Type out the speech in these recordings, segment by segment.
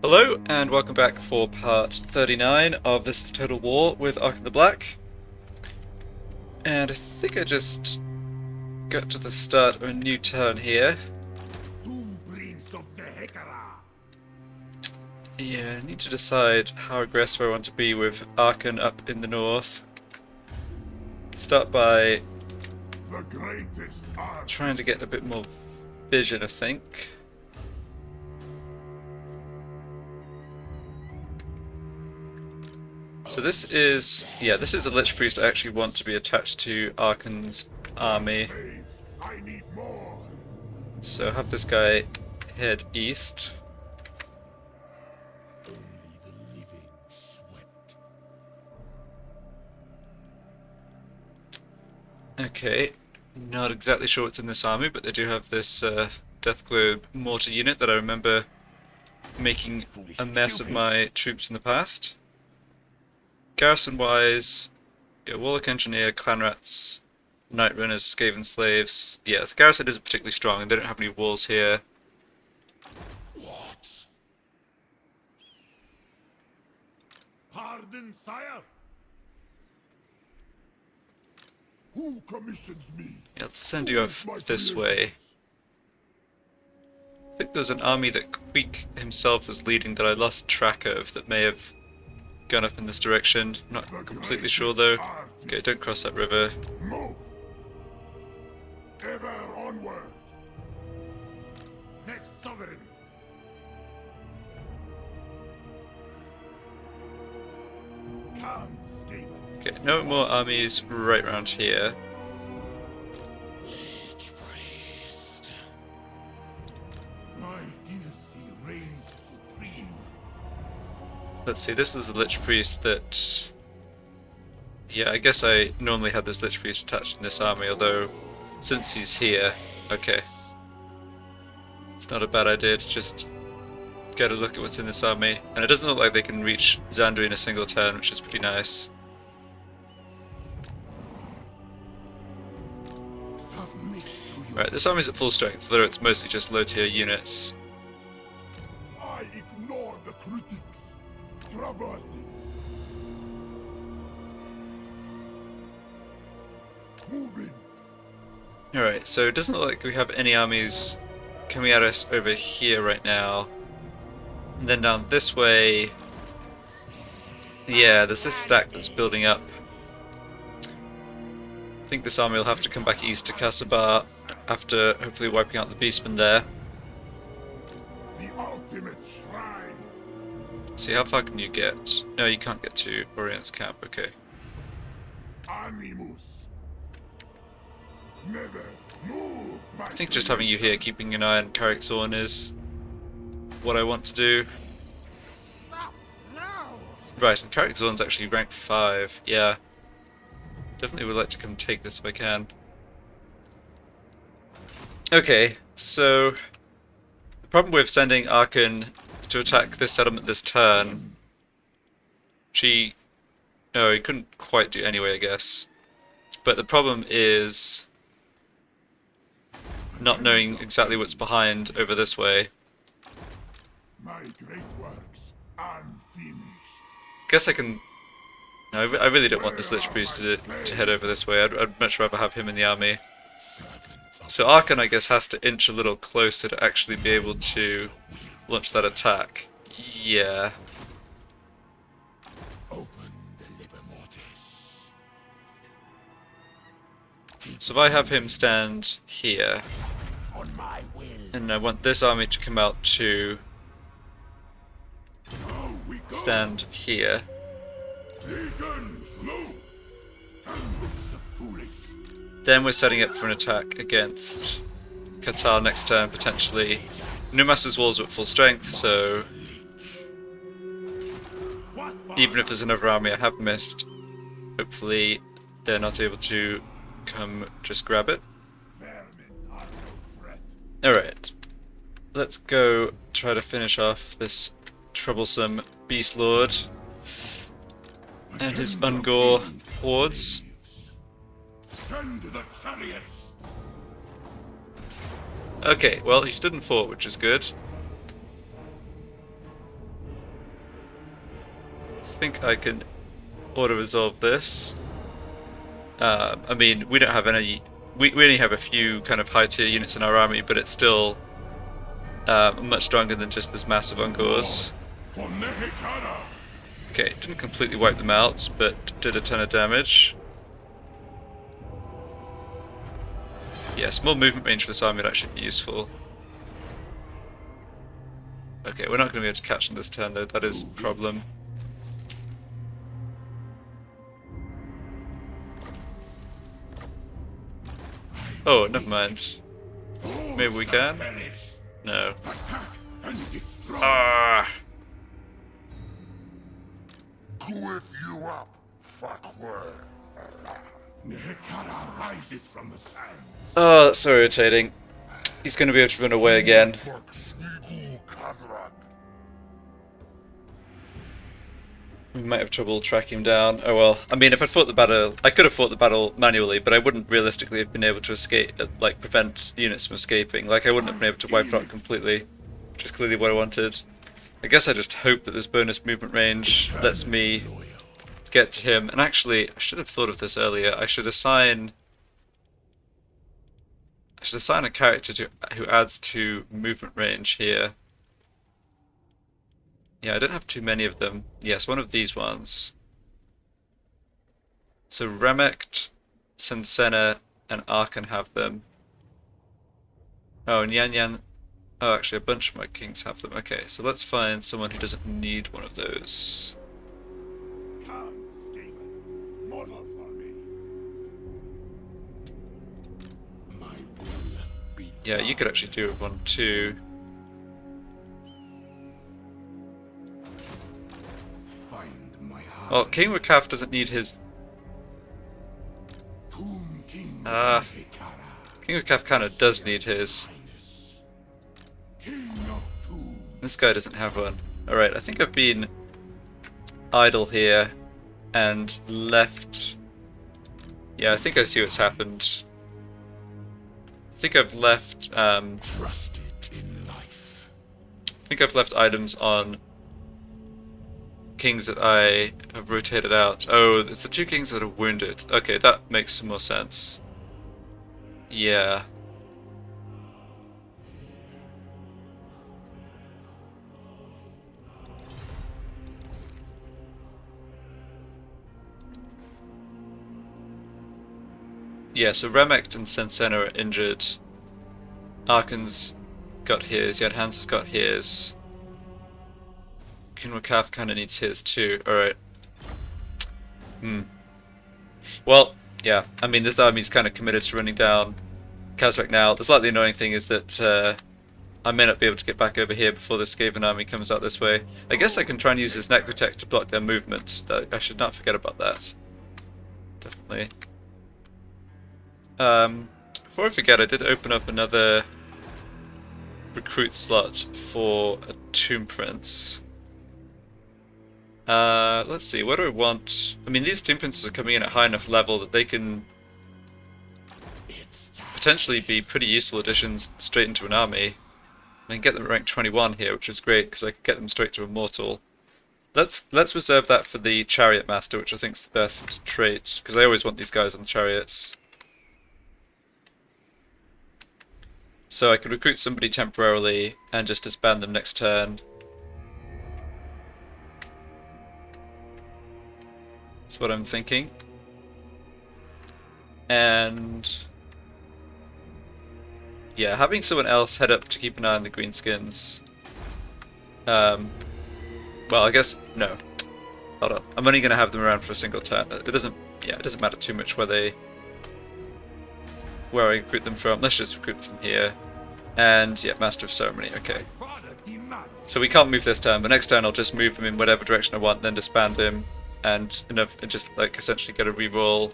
Hello, and welcome back for part 39 of This is Total War with Arkhan the Black. And I think I just got to the start of a new turn here. Yeah, I need to decide how aggressive I want to be with Arkhan up in the north. Start by trying to get a bit more vision, I think. So this is a Lich Priest I actually want to be attached to Arkhan's army. So have this guy head east. Okay, not exactly sure what's in this army, but they do have this Death Globe mortar unit that I remember making a mess of my troops in the past. Garrison-wise, yeah, Warlock Engineer, Clan Rats, Night Runners, Skaven Slaves. Yeah, the garrison isn't particularly strong, and they don't have any walls here. What? Pardon, sire. Who commissions me? Yeah, let's send you off this way. I think there's an army that Queek himself was leading that I lost track of that may have gone up in this direction. Not completely sure though. Okay, don't cross that river. Move. Ever onward. Next sovereign. Come, Skaven. Okay, no more armies right around here. Lich priest. My dynasty reigns supreme. Let's see, this is the Lich Priest that... Yeah, I guess I normally had this Lich Priest attached in this army, although since he's here, okay. It's not a bad idea to just get a look at what's in this army. And it doesn't look like they can reach Xandri in a single turn, which is pretty nice. Right, this army's at full strength, though it's mostly just low tier units. I ignore the critics. Traversing. Moving. Alright, so it doesn't look like we have any armies coming at us over here right now. And then down this way... Yeah, there's this stack that's building up. I think this army will have to come back east to Kasabar after hopefully wiping out the beastmen there. The ultimate shrine. See, how far can you get? No, you can't get to Orient's camp, okay. Animus. Never move, my I think just having you here, keeping an eye on Carrick Zorn is what I want to do. Stop now. Right, and Carrick Zorn's actually rank 5, yeah. Definitely would like to come take this if I can. Okay, so the problem with sending Arkhan to attack this settlement this turn, no, he couldn't quite do anyway, I guess. But the problem is not knowing exactly what's behind over this way. My great works unfinished. Guess I can. No, I really don't want this Lich Priest to head over this way. I'd much rather have him in the army. So Arkhan, I guess, has to inch a little closer to actually be able to launch that attack. Yeah. Open the liber mortis. So if I have him stand here, On my will. and I want this army to come out to Now we go. stand here, Legions, move. And this is the foolish. then we're setting up for an attack against Qatar next turn, potentially. Numaster's walls are at full strength, so What for? even if there's another army I have missed, hopefully they're not able to come just grab it. Vermin are no threat. Alright, let's go try to finish off this troublesome Beast Lord and his Ungor hordes. Send the chariots. Okay, well he stood and fought, which is good. think I can auto-resolve this. I mean, we don't have any... We only have a few kind of high-tier units in our army, but it's still much stronger than just this massive Ungors. Okay, didn't completely wipe them out, but did a ton of damage. Yeah, small movement range for this army would actually be useful. Okay, we're not going to be able to catch them this turn though, that is a problem. Oh, never mind. Maybe we can? No. Ah! Cliff you up, fuckware. Nehekara rises from the sands. Oh, that's so irritating. He's going to be able to run away again. We might have trouble tracking him down. Oh well. I mean, if I'd fought the battle... I could have fought the battle manually, but I wouldn't realistically have been able to escape, like, prevent units from escaping. Like, I wouldn't have been able to wipe it out completely, which is clearly what I wanted. I guess I just hope that this bonus movement range lets me get to him. And actually, I should have thought of this earlier. I should assign a character who adds to movement range here. Yeah, I don't have too many of them. Yes, one of these ones. So Remekt, Sensena, and Arkhan have them. Oh, and Yan Yan... Oh, actually, a bunch of my kings have them. Okay, so let's find someone who doesn't need one of those. Come, Stephen. Model for me. My will be Yeah, you could actually do one too. find my heart. Well, King Rakaf doesn't need his... Tomb King Ah. of Nehekara. King Rakaf kind of does need his. King of Tomb. This guy doesn't have one. Alright, I think I've been idle here and left... Yeah, I think I see what's happened. I think I've left... Trusted in life. I think I've left items on kings that I have rotated out. Oh, it's the two kings that are wounded. Okay, that makes some more sense. Yeah. Yeah, so Remekt and Sensena are injured. Arkhan's got his, Hans has got his. King Rakaf kind of needs his too. Alright. Well, yeah, I mean, this army's kind of committed to running down Kazrak now. The slightly annoying thing is that I may not be able to get back over here before the Skaven army comes out this way. I guess I can try and use this Necrotech to block their movement. I should not forget about that. Definitely. Before I forget, I did open up another recruit slot for a Tomb Prince. Let's see, what do I want? I mean, these Tomb Princes are coming in at high enough level that they can potentially be pretty useful additions straight into an army. I can get them at rank 21 here, which is great, because I can get them straight to Immortal. Let's reserve that for the Chariot Master, which I think is the best trait, because I always want these guys on the chariots. So I could recruit somebody temporarily and just disband them next turn. That's what I'm thinking. And yeah, having someone else head up to keep an eye on the greenskins. Well, I guess no. Hold on. I'm only going to have them around for a single turn. It doesn't matter too much where I recruit them from. Let's just recruit from here. And yeah, Master of Ceremony. Okay. So we can't move this turn, but next turn I'll just move him in whatever direction I want, then disband him, and just like essentially get a reroll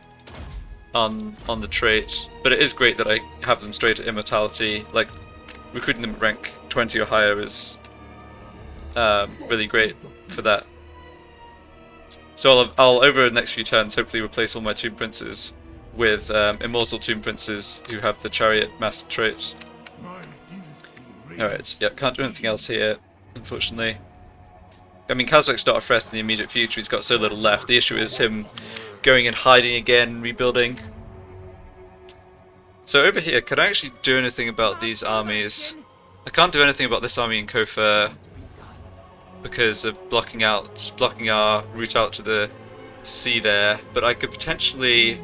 on the trait. But it is great that I have them straight at Immortality. Like recruiting them at rank 20 or higher is really great for that. So I'll over the next few turns hopefully replace all my Tomb Princes with Immortal Tomb Princes who have the Chariot Master traits. Alright, yeah, can't do anything else here, unfortunately. I mean, Kazak's not a threat in the immediate future, he's got so little left. The issue is him going and hiding again, rebuilding. So over here, can I actually do anything about these armies? I can't do anything about this army in Kofur because of blocking our route out to the sea there, but I could potentially...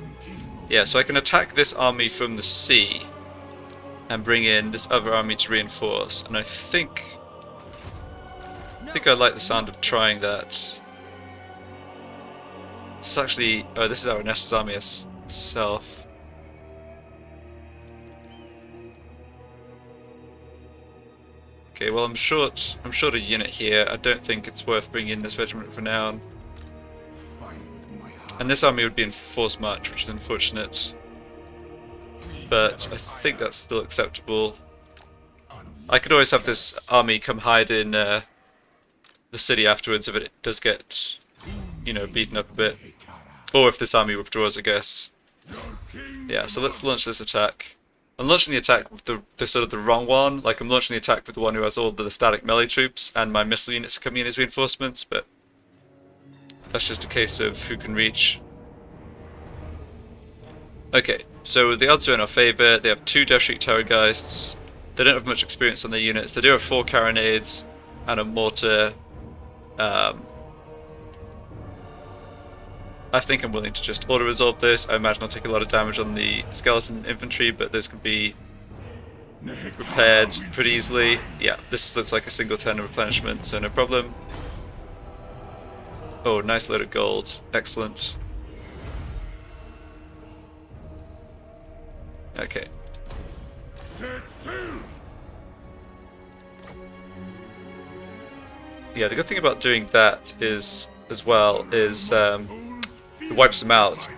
Yeah, so I can attack this army from the sea and bring in this other army to reinforce, and I think I like the sound of trying that. This is actually... Oh, this is Aranessa's army itself. Okay, well I'm short a unit here. I don't think it's worth bringing in this regiment for now. And this army would be in force march, which is unfortunate. But I think that's still acceptable. I could always have this army come hide in the city afterwards if it does get, you know, beaten up a bit. Or if this army withdraws, I guess. Yeah, so let's launch this attack. I'm launching the attack with the sort of the wrong one. Like, I'm launching the attack with the one who has all the static melee troops, and my missile units are coming in as reinforcements, but that's just a case of who can reach. Okay, so the odds are in our favour. They have 2 Death Shriek Terrorgeists. They don't have much experience on their units. They do have 4 Carronades and a mortar. I think I'm willing to just auto-resolve this. I imagine I'll take a lot of damage on the skeleton infantry, but this can be repaired pretty easily. Yeah, this looks like a single turn of replenishment, so no problem. Oh, nice load of gold. Excellent. Okay. Yeah, the good thing about doing that is, as well, is it wipes them out,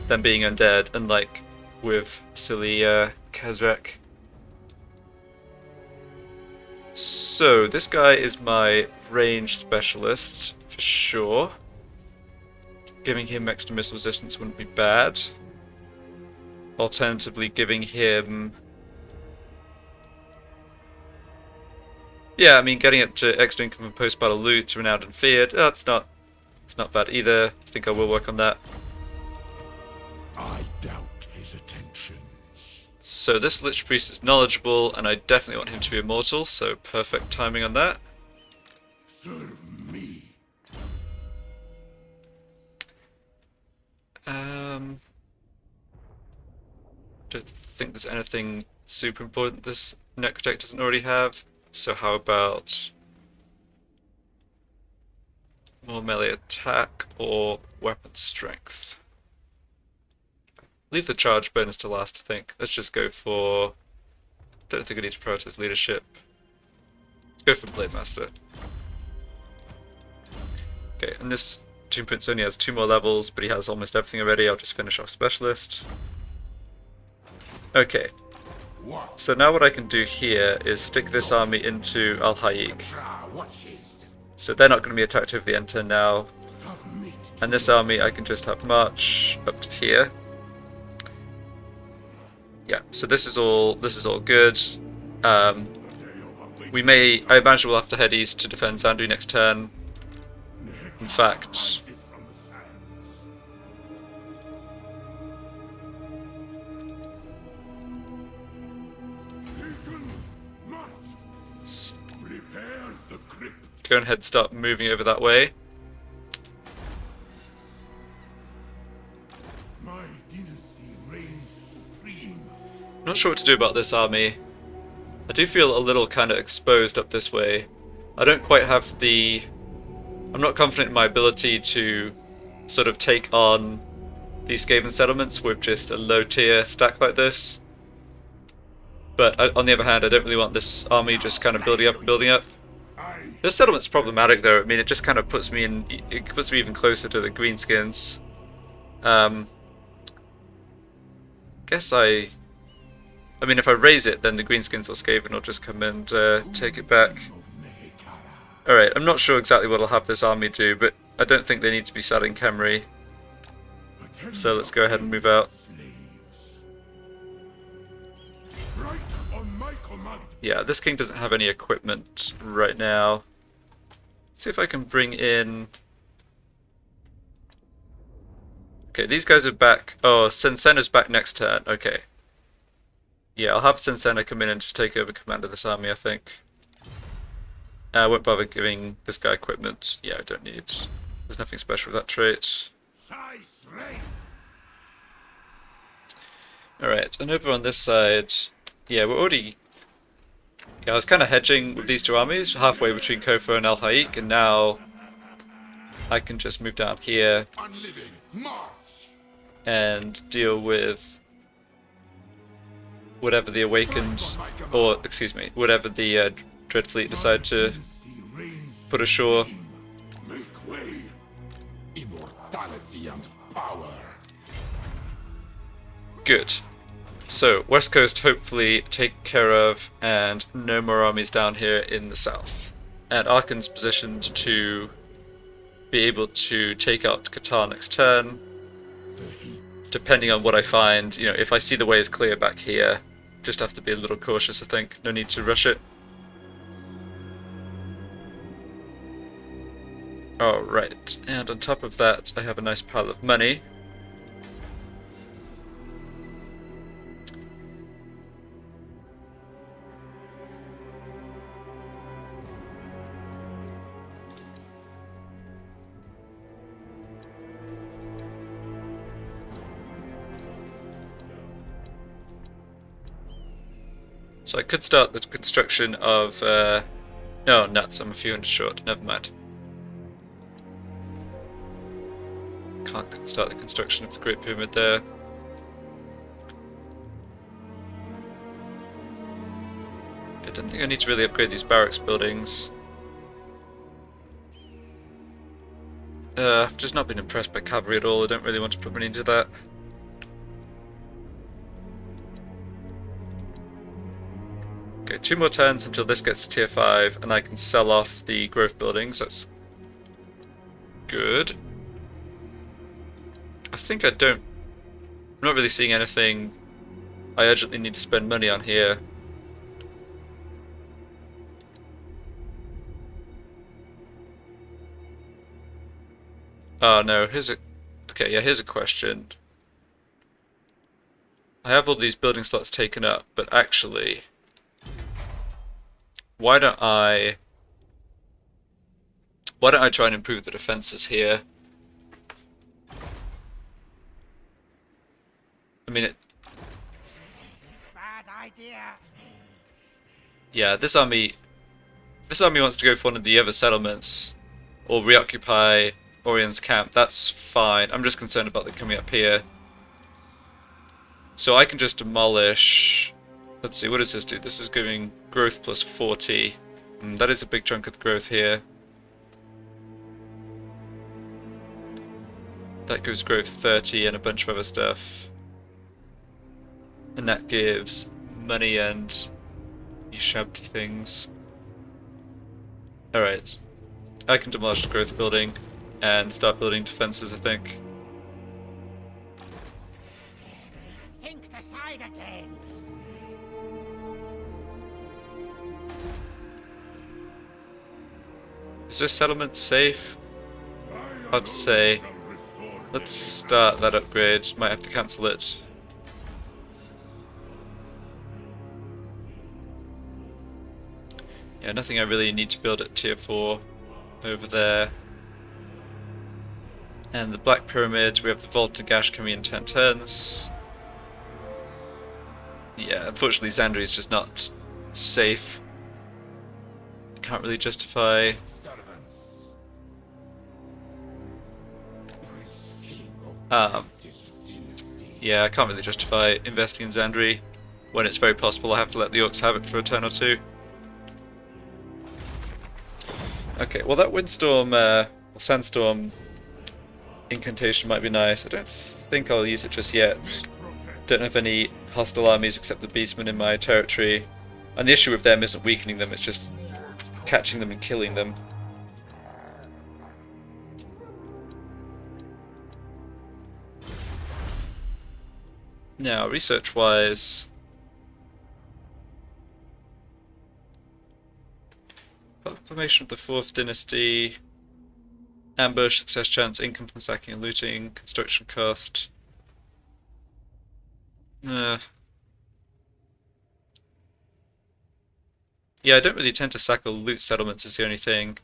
them being undead, unlike with silly Kazrak. So, this guy is my range specialist, for sure. Giving him extra missile resistance wouldn't be bad. Alternatively, giving him... Yeah, I mean, getting up to extra income and post-battle loot, renowned and feared, it's not bad either. I think I will work on that. I doubt his attentions. So this Lich Priest is knowledgeable, and I definitely want him to be immortal, so perfect timing on that. Serve me. Don't think there's anything super important this Necrotech doesn't already have, so how about more melee attack or weapon strength? Leave the charge bonus to last, I think. Let's just go for... Don't think I need to prioritize leadership. Let's go for Blademaster. Okay, and this Tomb Prince only has 2 more levels, but he has almost everything already. I'll just finish off Specialist. Okay. So now what I can do here is stick this army into Al-Hayik. So they're not going to be attacked over the end turn now. And this army I can just have march up to here. Yeah, so this is all good. I imagine we'll have to head east to defend Zandu next turn. In fact, go ahead and start moving over that way. My dynasty reigns supreme. Not sure what to do about this army. I do feel a little kind of exposed up this way. I don't quite have the... I'm not confident in my ability to sort of take on these Skaven settlements with just a low tier stack like this. But on the other hand, I don't really want this army just kind of building up and building up. This settlement's problematic though. I mean, it just kind of puts me in... It puts me even closer to the greenskins. Guess I mean, if I raise it, then the greenskins or Skaven will just come and take it back. Alright, I'm not sure exactly what I'll have this army do, but I don't think they need to be sat in Khemri. So let's go ahead and move out. Yeah, this king doesn't have any equipment right now. see if I can bring in... Okay, these guys are back. Oh, Sensena's back next turn. Okay. Yeah, I'll have Sensena come in and just take over command of this army, I think. I won't bother giving this guy equipment. Yeah, I don't need. There's nothing special with that trait. Alright, and over on this side, yeah, we're already... Yeah, I was kind of hedging with these two armies, halfway between Kofo and El Haik, and now I can just move down here and deal with whatever the Awakened, or, excuse me, whatever the Dread Fleet decide to put ashore. Make way. Immortality and power. Good. So, West Coast hopefully taken care of, and no more armies down here in the south. And Arkhan's positioned to be able to take out Qatar next turn, depending on what I find. You know, if I see the way is clear back here, just have to be a little cautious, I think. No need to rush it. Alright, and on top of that, I have a nice pile of money. So I could start the construction of... no, nuts, I'm a few hundred short, never mind. Can't start the construction of the Great Pyramid there. I don't think I need to really upgrade these barracks buildings. I've just not been impressed by cavalry at all, I don't really want to put money into that. Okay, 2 more turns until this gets to tier 5, and I can sell off the growth buildings. That's good. I think I don't... I'm not really seeing anything I urgently need to spend money on here. Oh no, here's a... Okay, yeah, here's a question. I have all these building slots taken up, but actually... Why don't I try and improve the defenses here? I mean, Bad idea. Yeah, this army wants to go for one of the other settlements or reoccupy Orion's camp. That's fine. I'm just concerned about them coming up here. So I can just demolish. Let's see, what does this do? This is giving growth plus 40. That is a big chunk of the growth here. That gives growth 30 and a bunch of other stuff. And that gives money and these shabby things. Alright. I can demolish the growth building and start building defenses, I think. Think the side again. Is this settlement safe? Hard to say. Let's start that upgrade. Might have to cancel it. Yeah, nothing I really need to build at tier 4 over there. And the Black Pyramid, we have the Vault and Gash coming in 10 turns. Yeah, unfortunately Xandri is just not safe. Can't really justify... yeah, I can't really justify investing in Xandri when it's very possible I have to let the Orcs have it for a turn or two. Okay, well that Windstorm, or Sandstorm incantation might be nice. I don't think I'll use it just yet. Don't have any hostile armies except the Beastmen in my territory. And the issue with them isn't weakening them, it's just catching them and killing them. Now, research-wise... Proclamation of the 4th Dynasty. Ambush, success chance, income from sacking and looting, construction cost. Yeah, I don't really tend to sack or loot settlements is the only thing.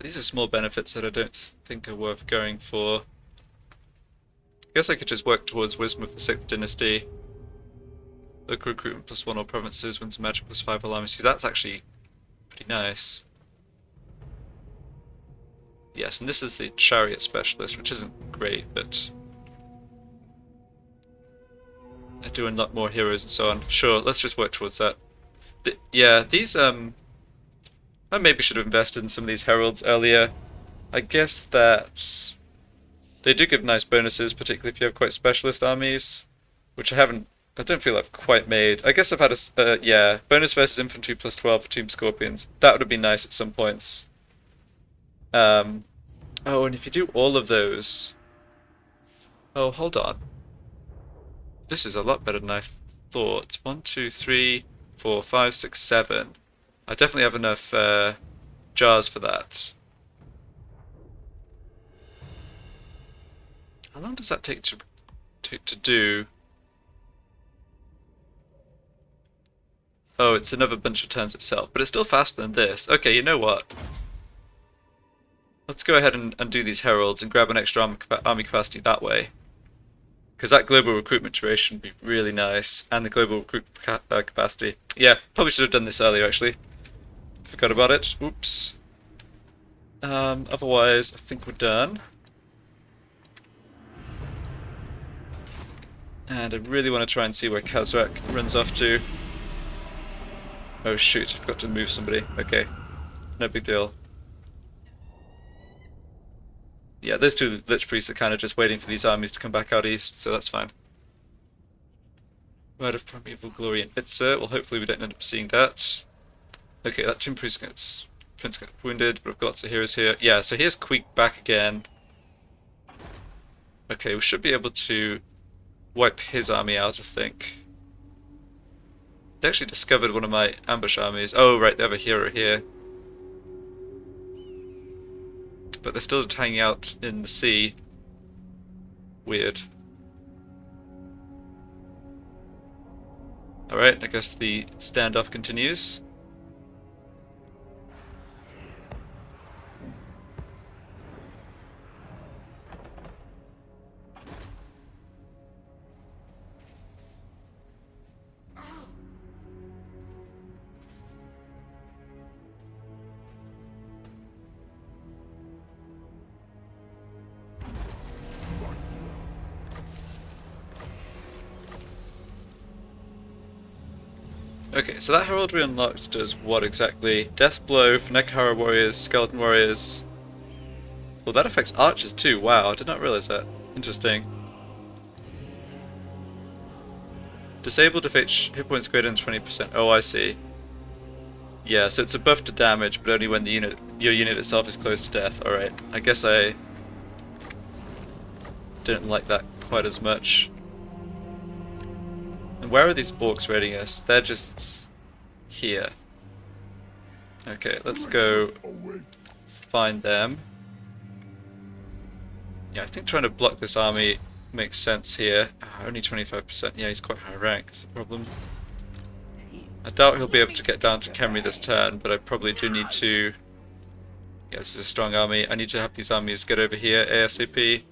These are small benefits that I don't think are worth going for. I guess I could just work towards Wisdom of the 6th Dynasty. Look, recruitment +1 all provinces, wins magic +5 all armies. That's actually pretty nice. Yes, and this is the chariot specialist, which isn't great, but they're doing a lot more heroes and so on. Sure, let's just work towards that. Yeah, these I maybe should have invested in some of these heralds earlier. I guess that they do give nice bonuses, particularly if you have quite specialist armies, which I don't feel I've quite made. I guess I've had yeah, bonus versus infantry +12 for Team Scorpions. That would have been nice at some points. Oh, and if you do all of those... Oh, hold on. This is a lot better than I thought. 1, 2, 3, 4, 5, 6, 7. I definitely have enough jars for that. How long does that take to do? Oh, it's another bunch of turns itself, but it's still faster than this. Okay, you know what? Let's go ahead and do these heralds and grab an extra army capacity that way. Because that global recruitment duration would be really nice, and the global recruit capacity. Yeah, probably should have done this earlier actually. Forgot about it. Oops. Otherwise, I think we're done. And I really want to try and see where Kazrak runs off to. Oh shoot, I forgot to move somebody. Okay, no big deal. Yeah, those two Lich Priests are kind of just waiting for these armies to come back out east, so that's fine. Word of Primeval Glory in Itza. Well, hopefully we don't end up seeing that. Okay, that Tomb Prince gets wounded, but I've got lots of heroes here. Yeah, so here's Queek back again. Okay, we should be able to wipe his army out, I think. They actually discovered one of my ambush armies. Oh, right, they have a hero here. But they're still just hanging out in the sea. Weird. Alright, I guess the standoff continues. Okay, so that heraldry unlocked does what exactly? Death Blow for Nekahara warriors, skeleton warriors. Well, that affects archers too. Wow, I did not realize that. Interesting. Disabled if hit points greater than 20%. Oh, I see. Yeah, so it's a buff to damage, but only when your unit itself is close to death. Alright, I guess I didn't like that quite as much. And where are these orcs raiding us? They're just here. Okay, let's go find them. Yeah, I think trying to block this army makes sense here. Only 25%. Yeah, he's quite high rank. That's the problem. I doubt he'll be able to get down to Khemri this turn, but I probably do need to... Yeah, this is a strong army. I need to have these armies get over here ASAP.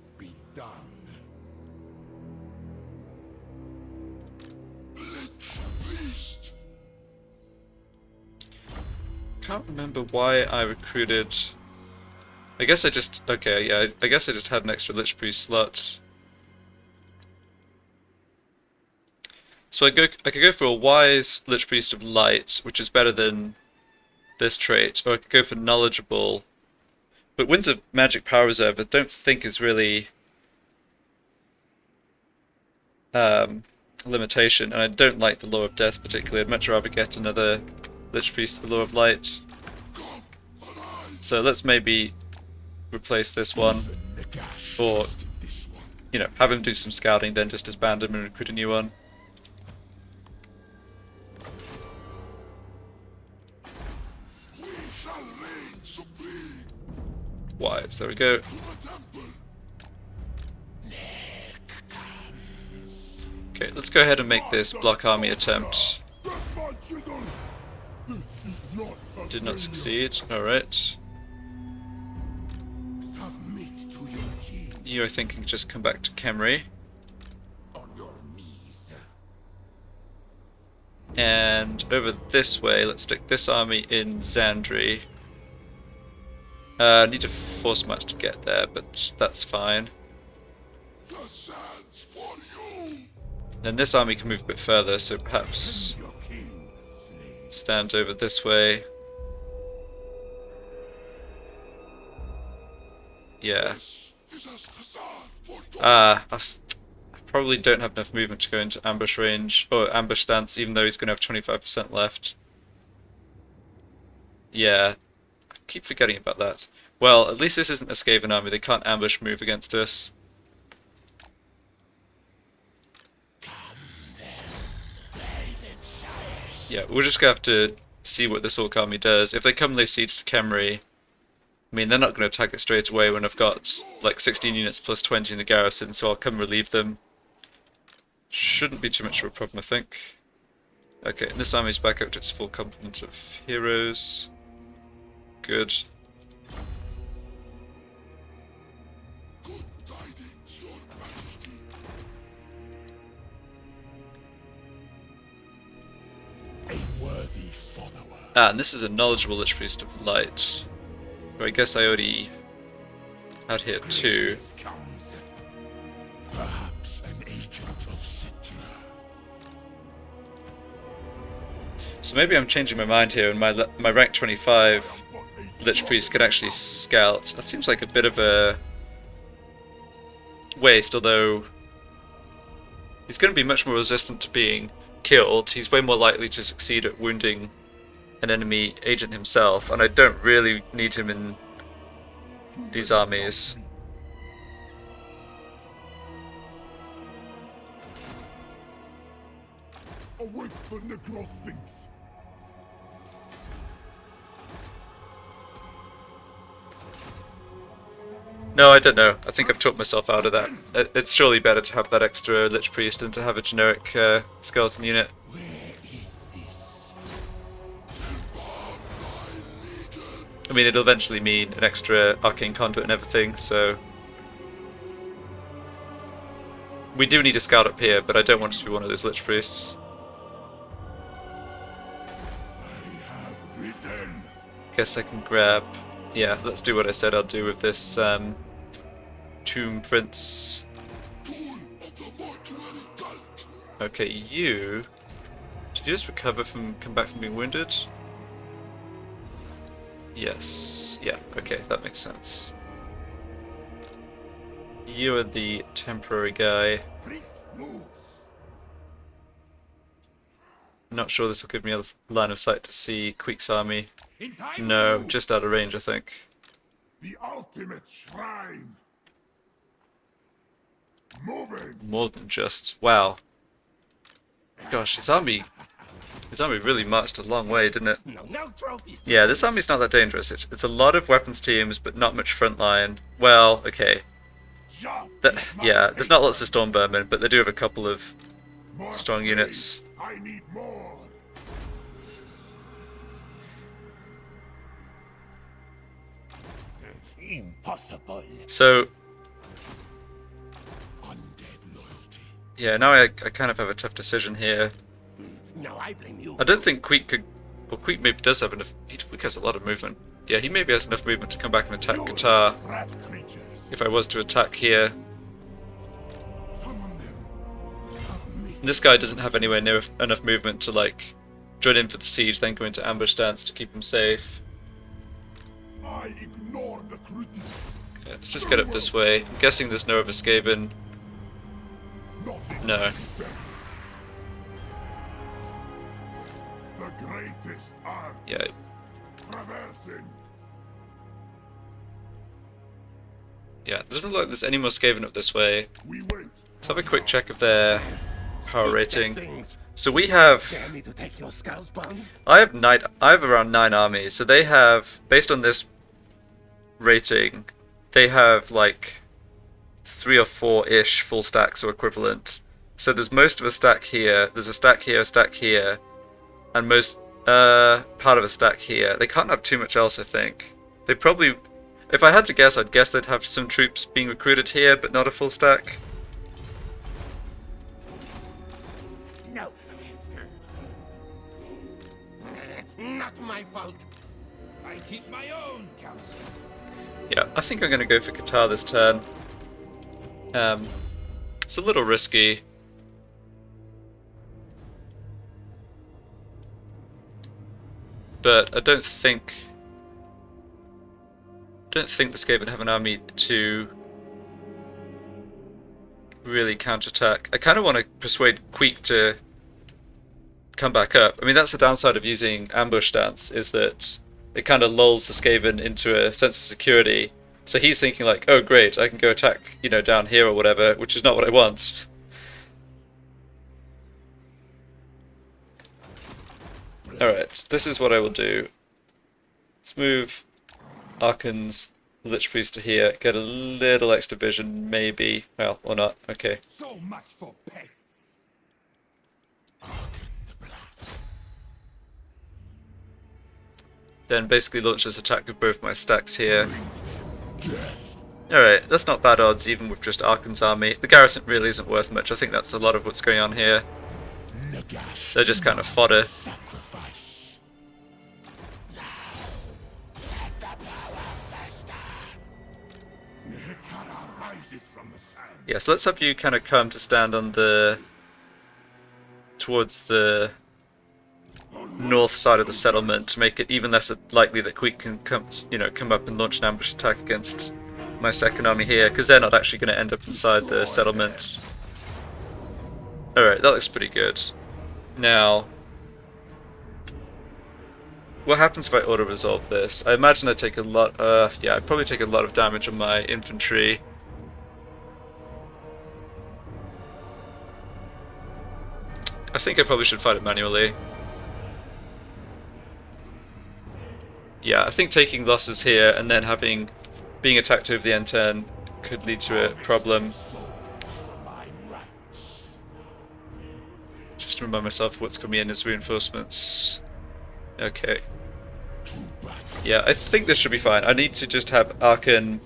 Can't remember why I recruited... I guess I just... Okay, yeah, I guess I just had an extra Lich Priest slot. So I could go for a Wise Lich Priest of Light, which is better than this trait, or I could go for Knowledgeable. But Winds of Magic Power Reserve I don't think is really a limitation, and I don't like the Law of Death particularly. I'd much rather get another Lich Priest of the Law of Light. So let's maybe replace this one, or you know, have him do some scouting, then just disband him and recruit a new one. We shall reign supreme Wise, there we go. to the temple. Okay, let's go ahead and make this block army attempt. That's my chisel. This is not Did not Albania. succeed. Alright. Submit to your king You, I think, can just come back to Kemri. on your knees. And over this way, let's stick this army in Zandri. I need to force march to get there, but that's fine. The sands for you. Then this army can move a bit further, so perhaps Your king slays. stand over this way. Yeah. This is as facade for I probably don't have enough movement to go into ambush range, or ambush stance, even though he's going to have 25% left. Yeah, I keep forgetting about that. Well, at least this isn't a Skaven army, they can't ambush move against us. Yeah, we're just going to have to see what this Orc army does. If they come lay siege to Kemri, I mean, they're not going to attack it straight away when I've got like 16 units plus 20 in the garrison, so I'll come relieve them. Shouldn't be too much of a problem, I think. Okay, and this army's back up to its full complement of heroes. Good. good tidings, your majesty. A worthy follower. Ah, and this is a knowledgeable Lich Priest of Light. Who I guess I already had here too. Greatness comes. Perhaps an agent of Citra. So maybe I'm changing my mind here, and my rank 25 Lich Priest could actually scout. That seems like a bit of a waste, although he's going to be much more resistant to being killed. He's way more likely to succeed at wounding an enemy agent himself, and I don't really need him in these armies. Await the Necrosphinx. No, I don't know. I think I've talked myself out of that. It's surely better to have that extra Lich Priest than to have a generic skeleton unit. Where is this? I mean, it'll eventually mean an extra arcane conduit and everything, so... We do need a scout up here, but I don't want it to be one of those Lich Priests. I have risen. Guess I can grab... Yeah, let's do what I said I'll do with this Tomb Prince. Tool of the mortuary cult. Okay, you... Did you just recover from... come back from being wounded? Yes. Yeah, okay, that makes sense. You are the temporary guy. Prince moves. Not sure this will give me a line of sight to see Queek's army. In time No, move. just out of range, I think. The ultimate shrine. Moving. More than just. Wow. Gosh, his army really marched a long way, didn't it? No trophies. Yeah, this army's not that dangerous. It's a lot of weapons teams, but not much front line. Well, okay. Yeah, there's not lots of Stormvermin, but they do have a couple of More strong space. units. I need more. Impossible. So, Undead loyalty. yeah, now I kind of have a tough decision here. No, I blame you. I don't think Queek could... Well, Queek maybe does have enough... Queek has a lot of movement. Yeah, he maybe has enough movement to come back and attack Qatar. Rat creatures. If I was to attack here. Summon them. Submit. And this guy doesn't have anywhere near enough movement to, like, join in for the siege, then go into ambush stance to keep him safe. I ignore the critics. Okay, let's just get up this way. I'm guessing there's no other Skaven. Nothing. No. The greatest art. Yeah, Traversing. Yeah, it doesn't look like there's any more Skaven up this way. We wait. Let's have a quick check of their power Speak rating. dead things. So we have... Dare me to take your skulls, Bones? I have around 9 armies, so they have, based on this rating, they have like 3 or 4-ish full stacks or equivalent. So there's most of a stack here, there's a stack here, and most part of a stack here. They can't have too much else, I think. They probably, if I had to guess, I'd guess they'd have some troops being recruited here, but not a full stack. No. Not my fault. I keep my own counsel. Yeah, I think I'm going to go for Qatar this turn. It's a little risky. But I don't think the Skaven have an army to really counterattack. I kind of want to persuade Queek to come back up. I mean, that's the downside of using ambush stance, is that it kind of lulls the Skaven into a sense of security. So he's thinking like, oh great, I can go attack, you know, down here or whatever, which is not what I want. Alright, this is what I will do. Let's move Arkhan's Lich Priest to here, get a little extra vision, maybe. Well, or not, okay. So much for pests. Then basically launch this attack with both my stacks here. Alright, that's not bad odds even with just Arkhan's army. The garrison really isn't worth much, I think that's a lot of what's going on here. They're just kind of fodder. Sacrifice. Rises from the sand. Yeah, so let's have you kind of come to stand on the... towards the north side of the settlement to make it even less likely that Queek can come, you know, come up and launch an ambush attack against my second army here, because they're not actually going to end up inside the settlement. Alright, that looks pretty good. Now, what happens if I auto-resolve this? I imagine I take a lot, yeah, I'd probably take a lot of damage on my infantry. I think I probably should fight it manually. Yeah, I think taking losses here and then being attacked over the N10 could lead to a problem. Just to remind myself what's coming in as reinforcements. Okay. Yeah, I think this should be fine. I need to just have Arkhan...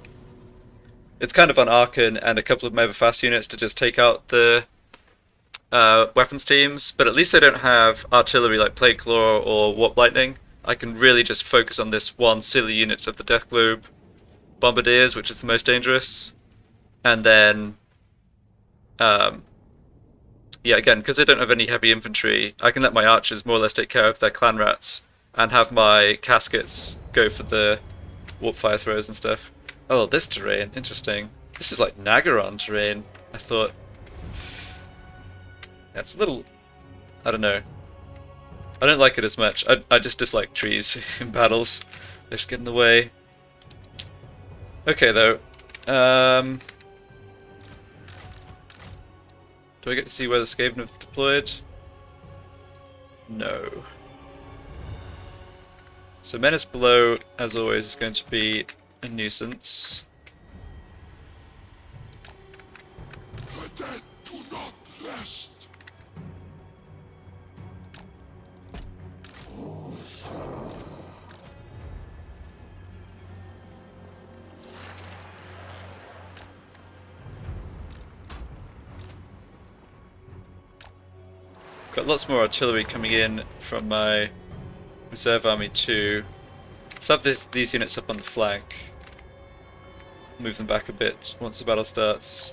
It's kind of on Arkhan and a couple of my other fast units to just take out the weapons teams, but at least they don't have artillery like Plague Claw or Warp Lightning. I can really just focus on this one silly unit of the Death Globe Bombardiers, which is the most dangerous. And then, yeah, again, because they don't have any heavy infantry, I can let my archers more or less take care of their clan rats and have my caskets go for the warp fire throws and stuff. Oh, this terrain, interesting. This is like Nagaron terrain, I thought. Yeah, it's a little, I don't know. I don't like it as much. I just dislike trees in battles. They just get in the way. Okay, though. Do I get to see where the Skaven have deployed? No. So Menace below, as always, is going to be a nuisance. The dead do not rest. Got lots more artillery coming in from my reserve army too. Let's have these units up on the flank. Move them back a bit once the battle starts.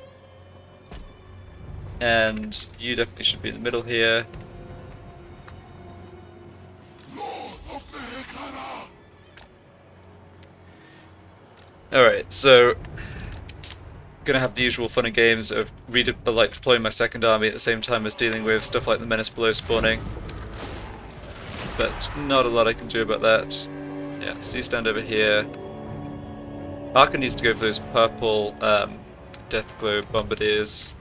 And you definitely should be in the middle here. Alright, so gonna have the usual fun and games of like deploying my second army at the same time as dealing with stuff like the Menace below spawning. But not a lot I can do about that. Yeah, so you stand over here. Arkhan needs to go for those purple Death Glow Bombardiers.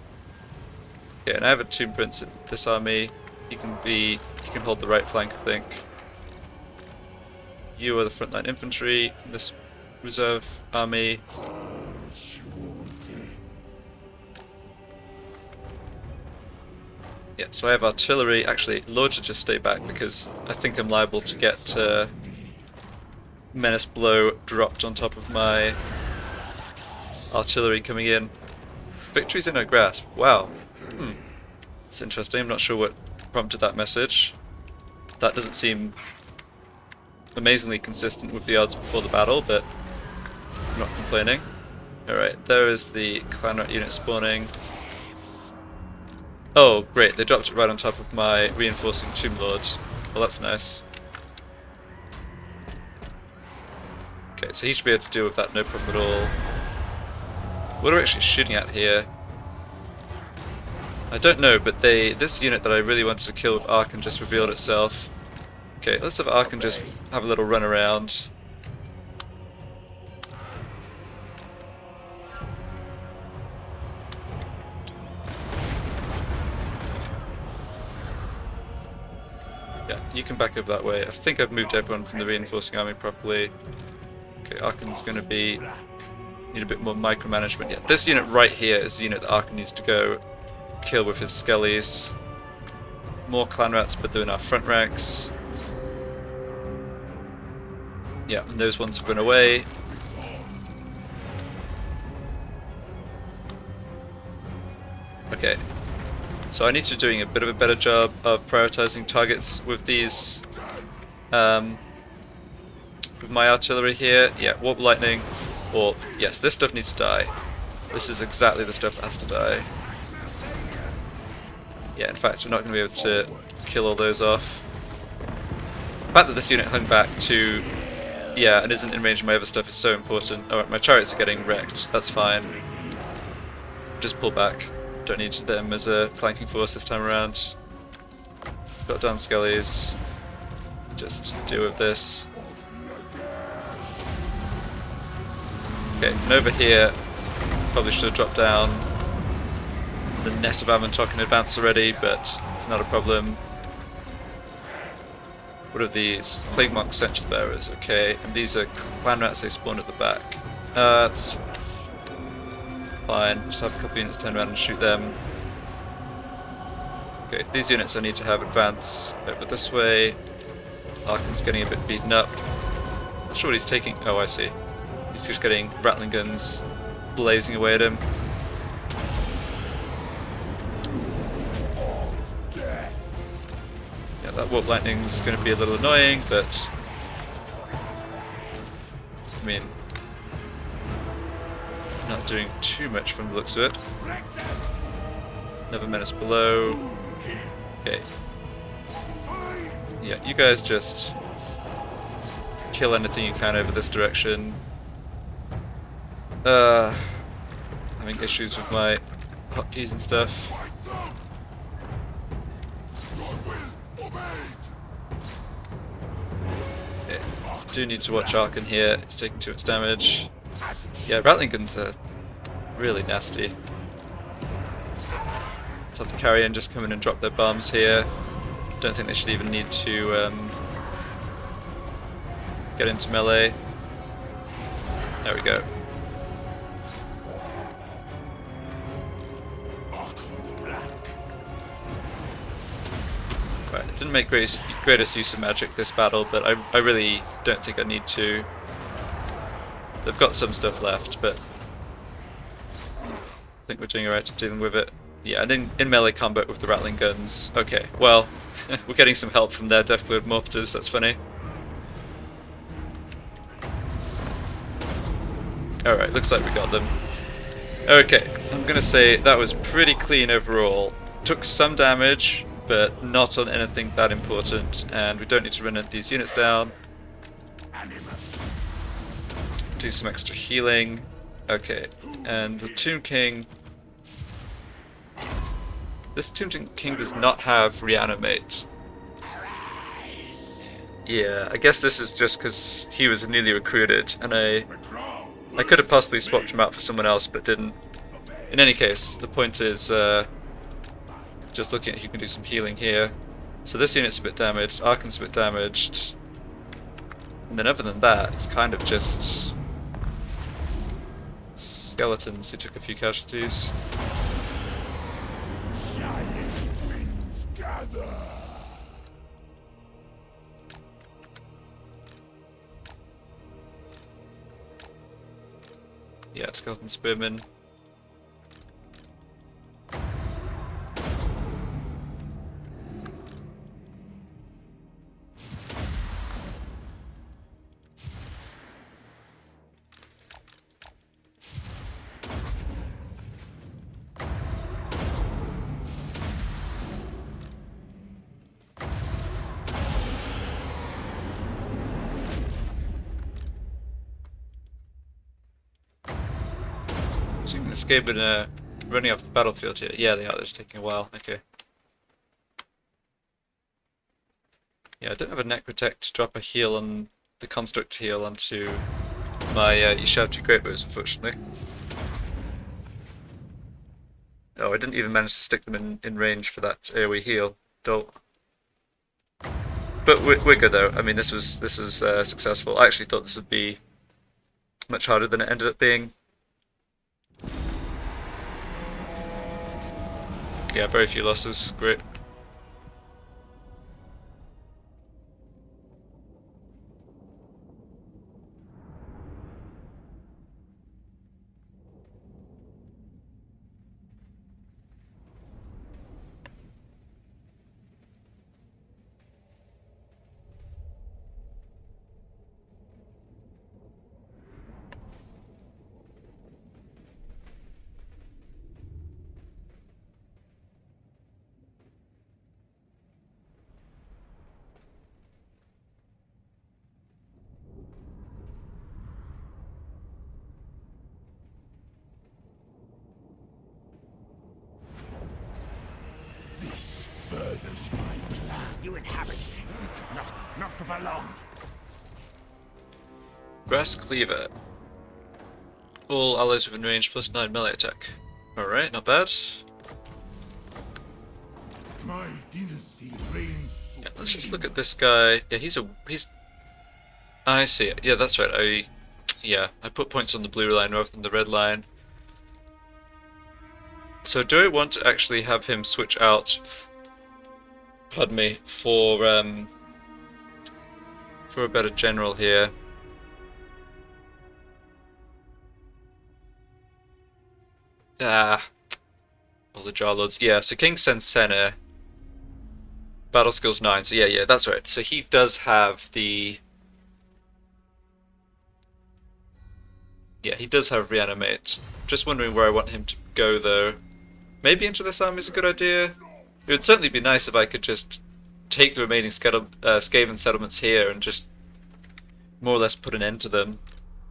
Okay, and I have a Tomb Prince in this army. He can hold the right flank, I think. You are the frontline infantry from this reserve army. Yeah, so I have artillery. Actually, Lord should just stay back because I think I'm liable to get Menace Blow dropped on top of my artillery coming in. Victory's in our grasp. Wow. It's interesting. I'm not sure what prompted that message. That doesn't seem amazingly consistent with the odds before the battle, but I'm not complaining. Alright, there is the clan rat unit spawning. Oh, great, they dropped it right on top of my reinforcing Tomb Lord. Well, that's nice. Okay, so he should be able to deal with that, no problem at all. What are we actually shooting at here? I don't know, but this unit that I really wanted to kill with Arkhan just revealed itself. Okay, let's have Arkhan just have a little run around. Yeah, you can back up that way. I think I've moved everyone from the reinforcing army properly. Okay, Arkhan's going to need a bit more micromanagement. Yeah, this unit right here is the unit that Arkhan needs to go kill with his skellies. More clan rats, but they're in our front ranks. Yeah, and those ones have run away. Okay, so I need to be doing a bit of a better job of prioritizing targets with these, with my artillery here. Yeah, Warp Lightning, or yes, this stuff needs to die. This is exactly the stuff that has to die. Yeah, in fact, we're not going to be able to kill all those off. The fact that this unit hung back to, yeah, and isn't in range of my other stuff is so important. Alright, my chariots are getting wrecked, that's fine. Just pull back. Don't need them as a flanking force this time around. Got down skellies. Just deal with this. Okay, and over here, probably should have dropped down the net of Avantok in advance already, but it's not a problem. What are these? Plague Mark Sentry Bearers, okay. And these are clan rats, they spawn at the back. It's fine, just have a couple units turn around and shoot them. Okay, these units I need to have advance over this way. Arkhan's getting a bit beaten up. Not sure what he's taking. Oh, I see. He's just getting Rattling guns blazing away at him. Yeah, that Warp Lightning's going to be a little annoying, but I mean, not doing too much from the looks of it. Another Menace below. Okay. Yeah, you guys just kill anything you can over this direction. Having issues with my hotkeys and stuff. Okay. Do need to watch Arkhan here. He's taking too much damage. Yeah, Rattling guns are really nasty. Let's have the carrion just come in and drop their bombs here. Don't think they should even need to get into melee. There we go. Right, didn't make greatest use of magic this battle, but I really don't think I need to. They've got some stuff left, but I think we're doing alright dealing with it. Yeah, and in melee combat with the Rattling guns. Okay, well, we're getting some help from their Death Glow Mortars, that's funny. Alright, looks like we got them. Okay, I'm gonna say that was pretty clean overall. Took some damage, but not on anything that important, and we don't need to run these units down. Do some extra healing. Okay, and the Tomb King. This Tomb King does not have Reanimate. Yeah, I guess this is just because he was newly recruited, and I I could have possibly swapped him out for someone else, but didn't. In any case, the point is just looking at who can do some healing here. So this unit's a bit damaged, Arkhan's a bit damaged, and then other than that, it's kind of just skeletons who took a few casualties. Giant winds gather. Yeah, skeleton spearmen. So you can escape in running off the battlefield here. Yeah, they are. They're just taking a while. Okay. Yeah, I don't have a Necrotech to drop a heal on the construct heal onto my Yishavti Greatbows, unfortunately. Oh, I didn't even manage to stick them in range for that AoE heal. Dolt. But we're good though. I mean, this was successful. I actually thought this would be much harder than it ended up being. Yeah, very few losses. Great. This furthers my plan. You inhabit. Not for long. Brass Cleaver. All allies within range plus 9 melee attack. Alright, not bad. My dynasty reigns Yeah, let's just look at this guy. Yeah, he's. I see it. Yeah, that's right. I put points on the blue line rather than the red line. So do I want to actually have him switch out, pardon me, for a better general here? All the Jarlords. Yeah, so King Sensenna, battle skills 9. So yeah, that's right. So he does have the... Yeah, he does have Reanimate. Just wondering where I want him to go though. Maybe into this army is a good idea. It would certainly be nice if I could just take the remaining Skaven settlements here and just more or less put an end to them.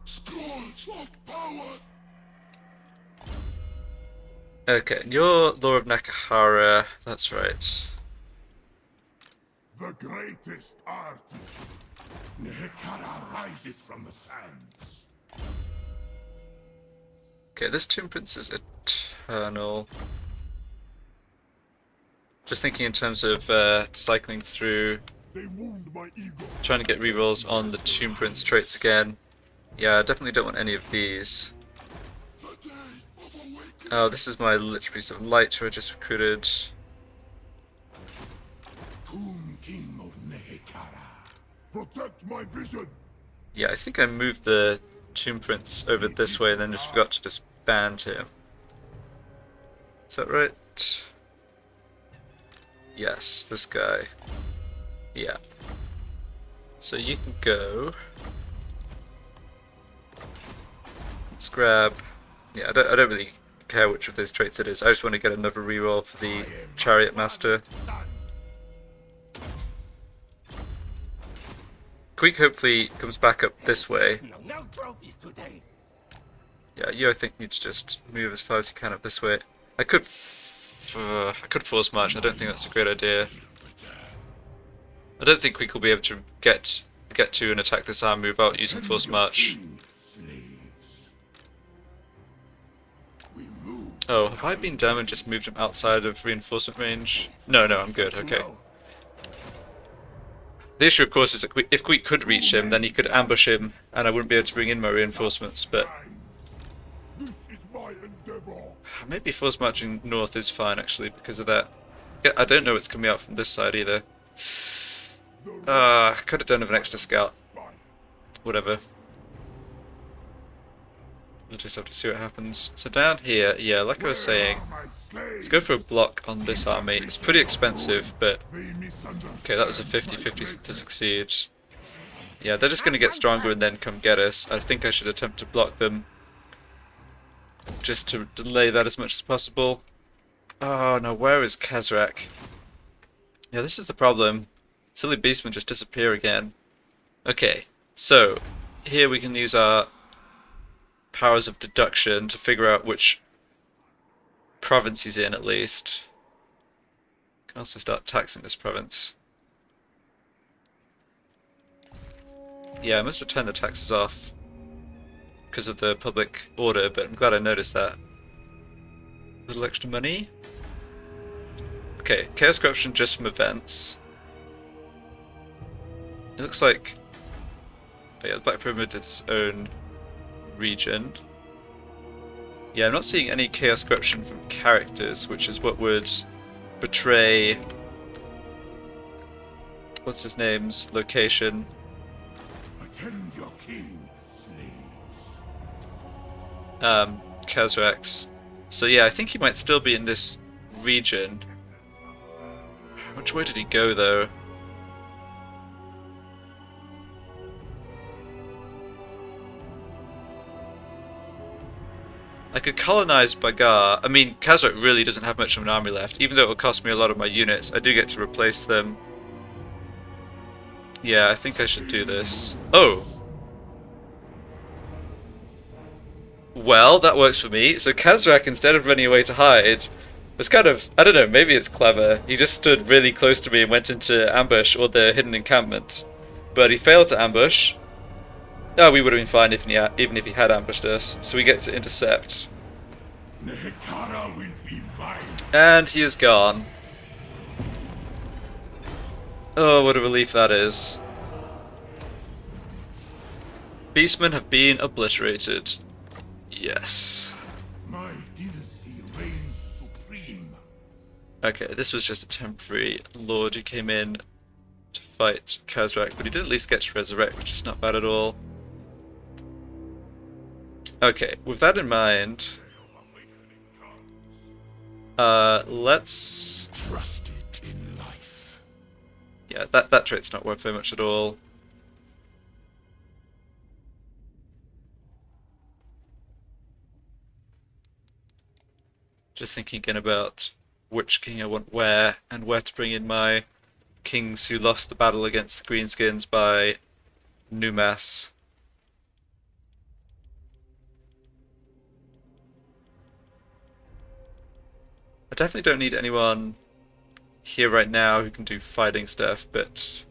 Scourge of power. Okay, and you're Lord of Nakahara, that's right. The greatest artist. Nehekara rises from the sands. Okay, this Tomb Prince is eternal. Just thinking in terms of cycling through, They wound my ego. trying to get rerolls on the Tomb Prince traits again. Yeah, I definitely don't want any of these. The day of awakening. Oh, this is my Lich Priest of Light who I just recruited. Tomb King of Nehekara. Protect my vision. Yeah, I think I moved the Tomb Prince over this way and then just forgot to disband him. Is that right? Yes, this guy. Yeah. So you can go. Let's grab... Yeah, I don't really care which of those traits it is. I just want to get another reroll for the Chariot Master. Queek hopefully comes back up this way. No trophies today. Yeah, you I think need to just move as far as you can up this way. I could force march. I don't think that's a great idea. I don't think Queek will be able to get to and attack this army without using force march. Slaves. Oh, have I been dumb and just moved him outside of reinforcement range? No, I'm good, okay. The issue, of course, is that if we could reach him, then he could ambush him, and I wouldn't be able to bring in my reinforcements, but... This is my endeavor. Maybe force marching north is fine, actually, because of that. Yeah, I don't know what's coming out from this side, either. Could have done with an extra scout. Whatever. We'll just have to see what happens. So down here, yeah, like I was saying, let's go for a block on this army. It's pretty expensive, but... Okay, that was a 50-50 to succeed. Yeah, they're just going to get stronger and then come get us. I think I should attempt to block them, just to delay that as much as possible. Oh no, where is Kazrak? Yeah, this is the problem. Silly beastmen just disappear again. Okay, so here we can use our powers of deduction to figure out which province he's in, at least. Can also start taxing this province. Yeah, I must have turned the taxes off because of the public order, but I'm glad I noticed that. A little extra money. Okay, Chaos Corruption just from events. It looks like... Oh yeah, the Black Pyramid is its own region. Yeah, I'm not seeing any Chaos Corruption from characters, which is what would betray... What's his name's location? Attend your king, slaves. Kazrax. So yeah, I think he might still be in this region. Which way did he go, though? I could colonize Bagar. I mean, Kazrak really doesn't have much of an army left. Even though it will cost me a lot of my units, I do get to replace them. Yeah, I think I should do this. Oh! Well, that works for me. So Kazrak, instead of running away to hide, was kind of... I don't know, maybe it's clever. He just stood really close to me and went into ambush, or the hidden encampment. But he failed to ambush. No, we would have been fine if even if he had ambushed us. So we get to intercept. Nehekara will be mine. And he is gone. Oh, what a relief that is. Beastmen have been obliterated. Yes. My dynasty reigns supreme. Okay, this was just a temporary lord who came in to fight Kazrak, but he did at least get to resurrect, which is not bad at all. Okay, with that in mind, let's... Trusted in life. Yeah, that trait's not worth very much at all. Just thinking again about which king I want where, and where to bring in my kings who lost the battle against the Greenskins by Numas. I definitely don't need anyone here right now who can do fighting stuff, but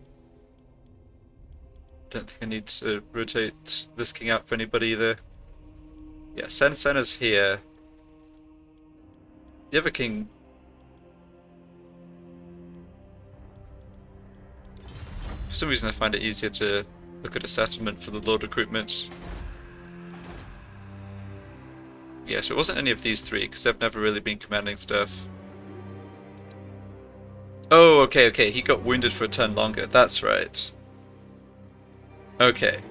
don't think I need to rotate this king out for anybody either. Yeah, Senna's here. The other king... For some reason I find it easier to look at a settlement for the Lord Recruitment. Yeah, so it wasn't any of these three, because they've never really been commanding stuff. Oh, okay, he got wounded for a turn longer, that's right. Okay.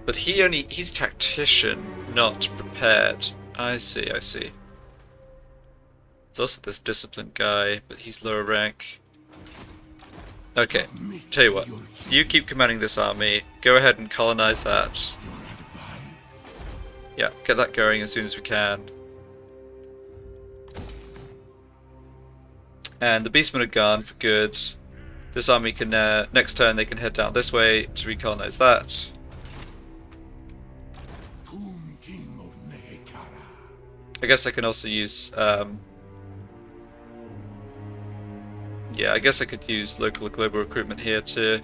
But he's tactician, not prepared. I see. There's also this disciplined guy, but he's lower rank. Okay, tell you what, you keep commanding this army, go ahead and colonize that. Yeah, get that going as soon as we can. And the beastmen are gone for good. This army can, next turn they can head down this way to recolonize that. Tomb King of Nehekara. I guess I can also use, yeah, I guess I could use local or global recruitment here to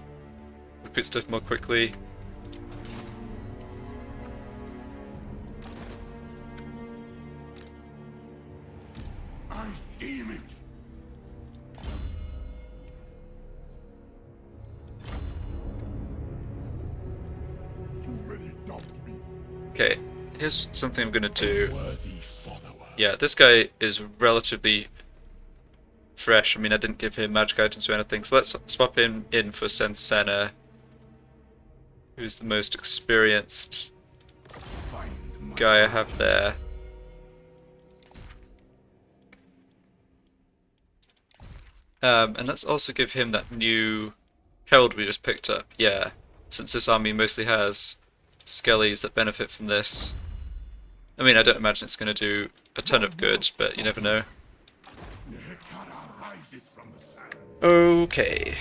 recruit stuff more quickly. here's something I'm gonna do. Worthy follower. Yeah, this guy is relatively fresh. I mean, I didn't give him magic items or anything, so let's swap him in for Sensena, who's the most experienced Find my guy I have there. And let's also give him that new herald we just picked up. Yeah, since this army mostly has skellies that benefit from this. I mean, I don't imagine it's going to do a ton of good, but you never know. Nehekara rises from the sand. Okay.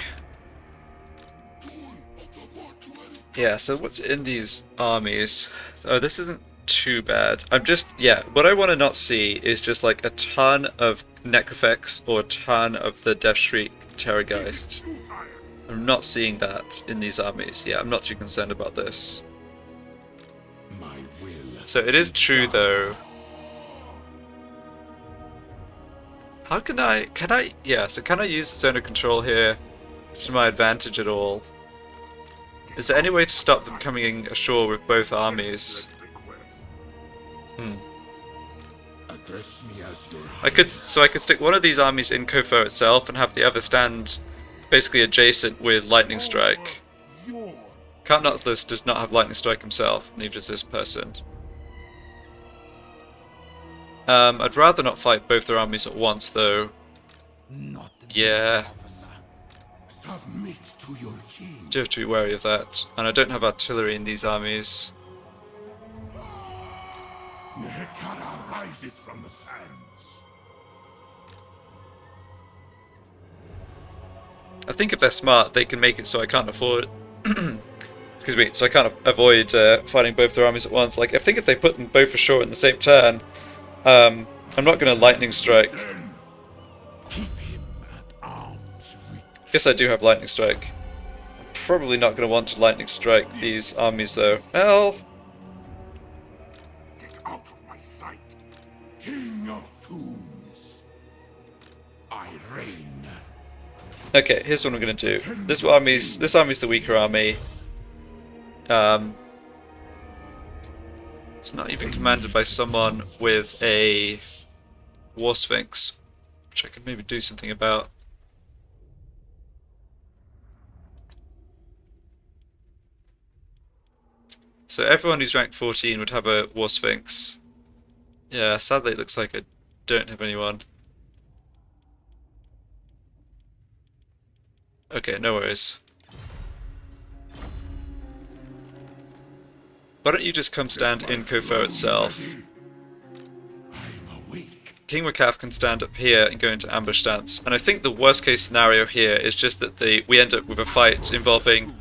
Yeah, so what's in these armies? Oh, this isn't too bad. Yeah, what I want to not see is just like a ton of Necrofex or a ton of the Death Shriek Terrorgeist. I'm not seeing that in these armies. Yeah, I'm not too concerned about this. My will. So it is true though. How can I so can I use the zone of control here to my advantage at all? Is there any way to stop them coming ashore with both armies? Address me as your I could stick one of these armies in Kofo itself and have the other stand basically adjacent with Lightning Strike. your Count Nautilus does not have Lightning Strike himself, neither does this person. I'd rather not fight both their armies at once though. Not Yeah, officer. Submit to your king. do have to be wary of that. And I don't have artillery in these armies. Nehekara rises from the sands. I think if they're smart, they can make it so I can't afford. Excuse me. So I can't avoid fighting both their armies at once. Like I think if they put them both ashore in the same turn, I'm not going to lightning strike. Then keep him at arm's reach. Guess I do have lightning strike. I'm probably not going to want to lightning strike these armies though. Well, Get out of my sight. King of tombs. I reign. okay. Here's what I'm going to do. This army's the weaker army. It's not even commanded by someone with a War Sphinx, which I could maybe do something about. So everyone who's ranked 14 would have a War Sphinx. Yeah, sadly it looks like I don't have anyone. Okay, no worries. Why don't you just come stand in Kofo itself? I'm awake. King Wakaf can stand up here and go into ambush stance. And I think the worst case scenario here is just that we end up with a fight involving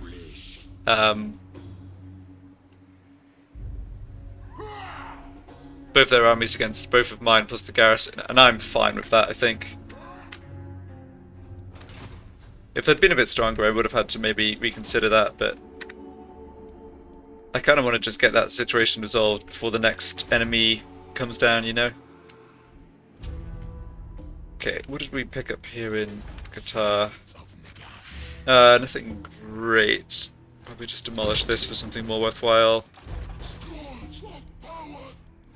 both their armies against both of mine plus the garrison, and I'm fine with that, I think. If they'd been a bit stronger, I would have had to maybe reconsider that, but I kind of want to just get that situation resolved before the next enemy comes down, you know? Okay, what did we pick up here in Qatar? Nothing great. Probably just demolish this for something more worthwhile.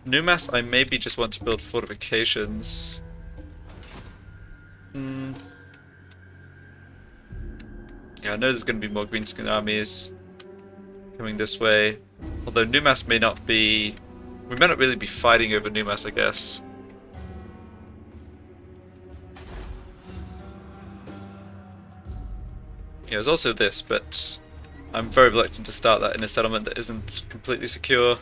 Numas, I maybe just want to build fortifications. Yeah, I know there's going to be more greenskin armies coming this way. Although Numas may not be... We may not really be fighting over Numas, I guess. Yeah, there's also this, but I'm very reluctant to start that in a settlement that isn't completely secure.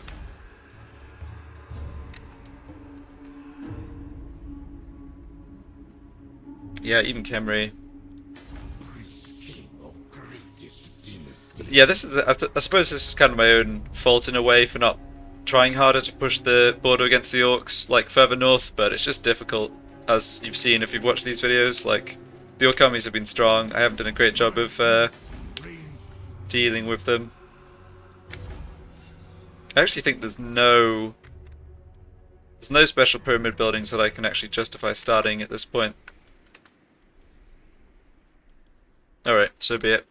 Yeah, even Khemri. King of greatest dynasty. Yeah, this is. I suppose this is kind of my own fault in a way for not trying harder to push the border against the Orcs, like further north. But it's just difficult, as you've seen if you've watched these videos. Like the Orc armies have been strong. I haven't done a great job of dealing with them. I actually think there's no special pyramid buildings that I can actually justify starting at this point. Alright, so be it.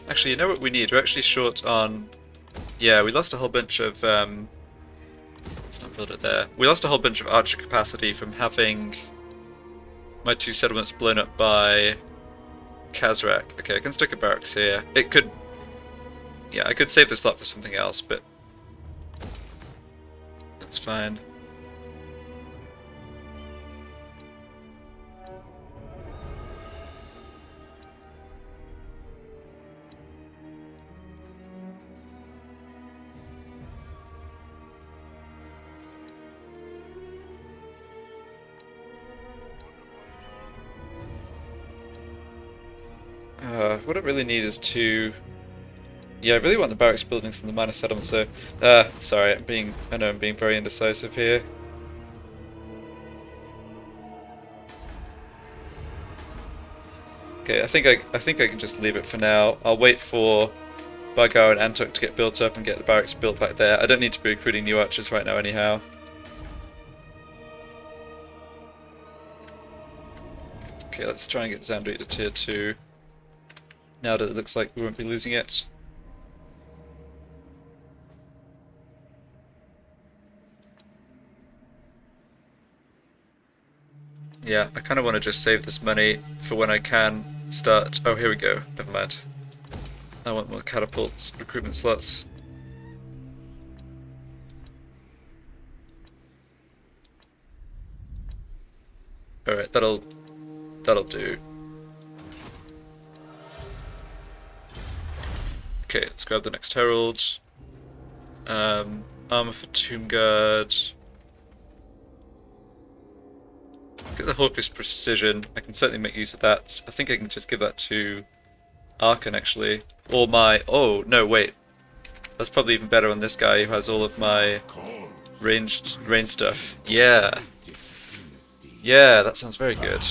Actually, you know what we need? We're actually short on... Yeah, we lost a whole bunch of... Let's not build it there. We lost a whole bunch of archer capacity from having my 2 settlements blown up by Kazrak. Okay, I can stick a barracks here. It could... Yeah, I could save this lot for something else, but... That's fine. What I really need is to... Yeah, I really want the barracks buildings and the minor settlements, so... sorry, I know I'm being very indecisive here. Okay, I think I can just leave it for now. I'll wait for Bagar and Antok to get built up and get the barracks built back there. I don't need to be recruiting new archers right now anyhow. Okay, let's try and get Zandri to tier 2. Now that it looks like we won't be losing it. Yeah, I kind of want to just save this money for when I can start... Oh, here we go. Never mind. I want more catapults, recruitment slots. Alright, that'll do. Okay, let's grab the next herald. Armor for Tomb Guard. Get the Hawker's Precision. I can certainly make use of that. I think I can just give that to Arkhan actually. Or my... Oh, no, wait. That's probably even better on this guy who has all of my range stuff. Yeah. Yeah, that sounds very good.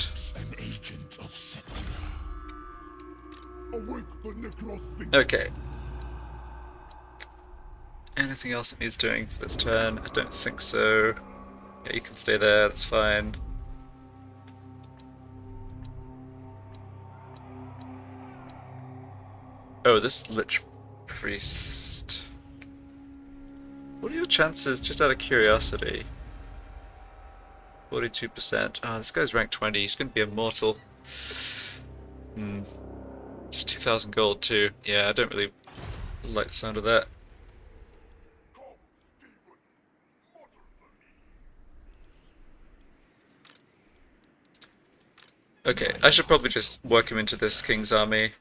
Okay. Anything else it needs doing for this turn? I don't think so. Yeah, you can stay there, that's fine. Oh, this Lich Priest. What are your chances, just out of curiosity? 42%. Ah, this guy's rank 20, he's going to be immortal. Just 2,000 gold too. Yeah, I don't really like the sound of that. Okay, I should probably just work him into this king's army.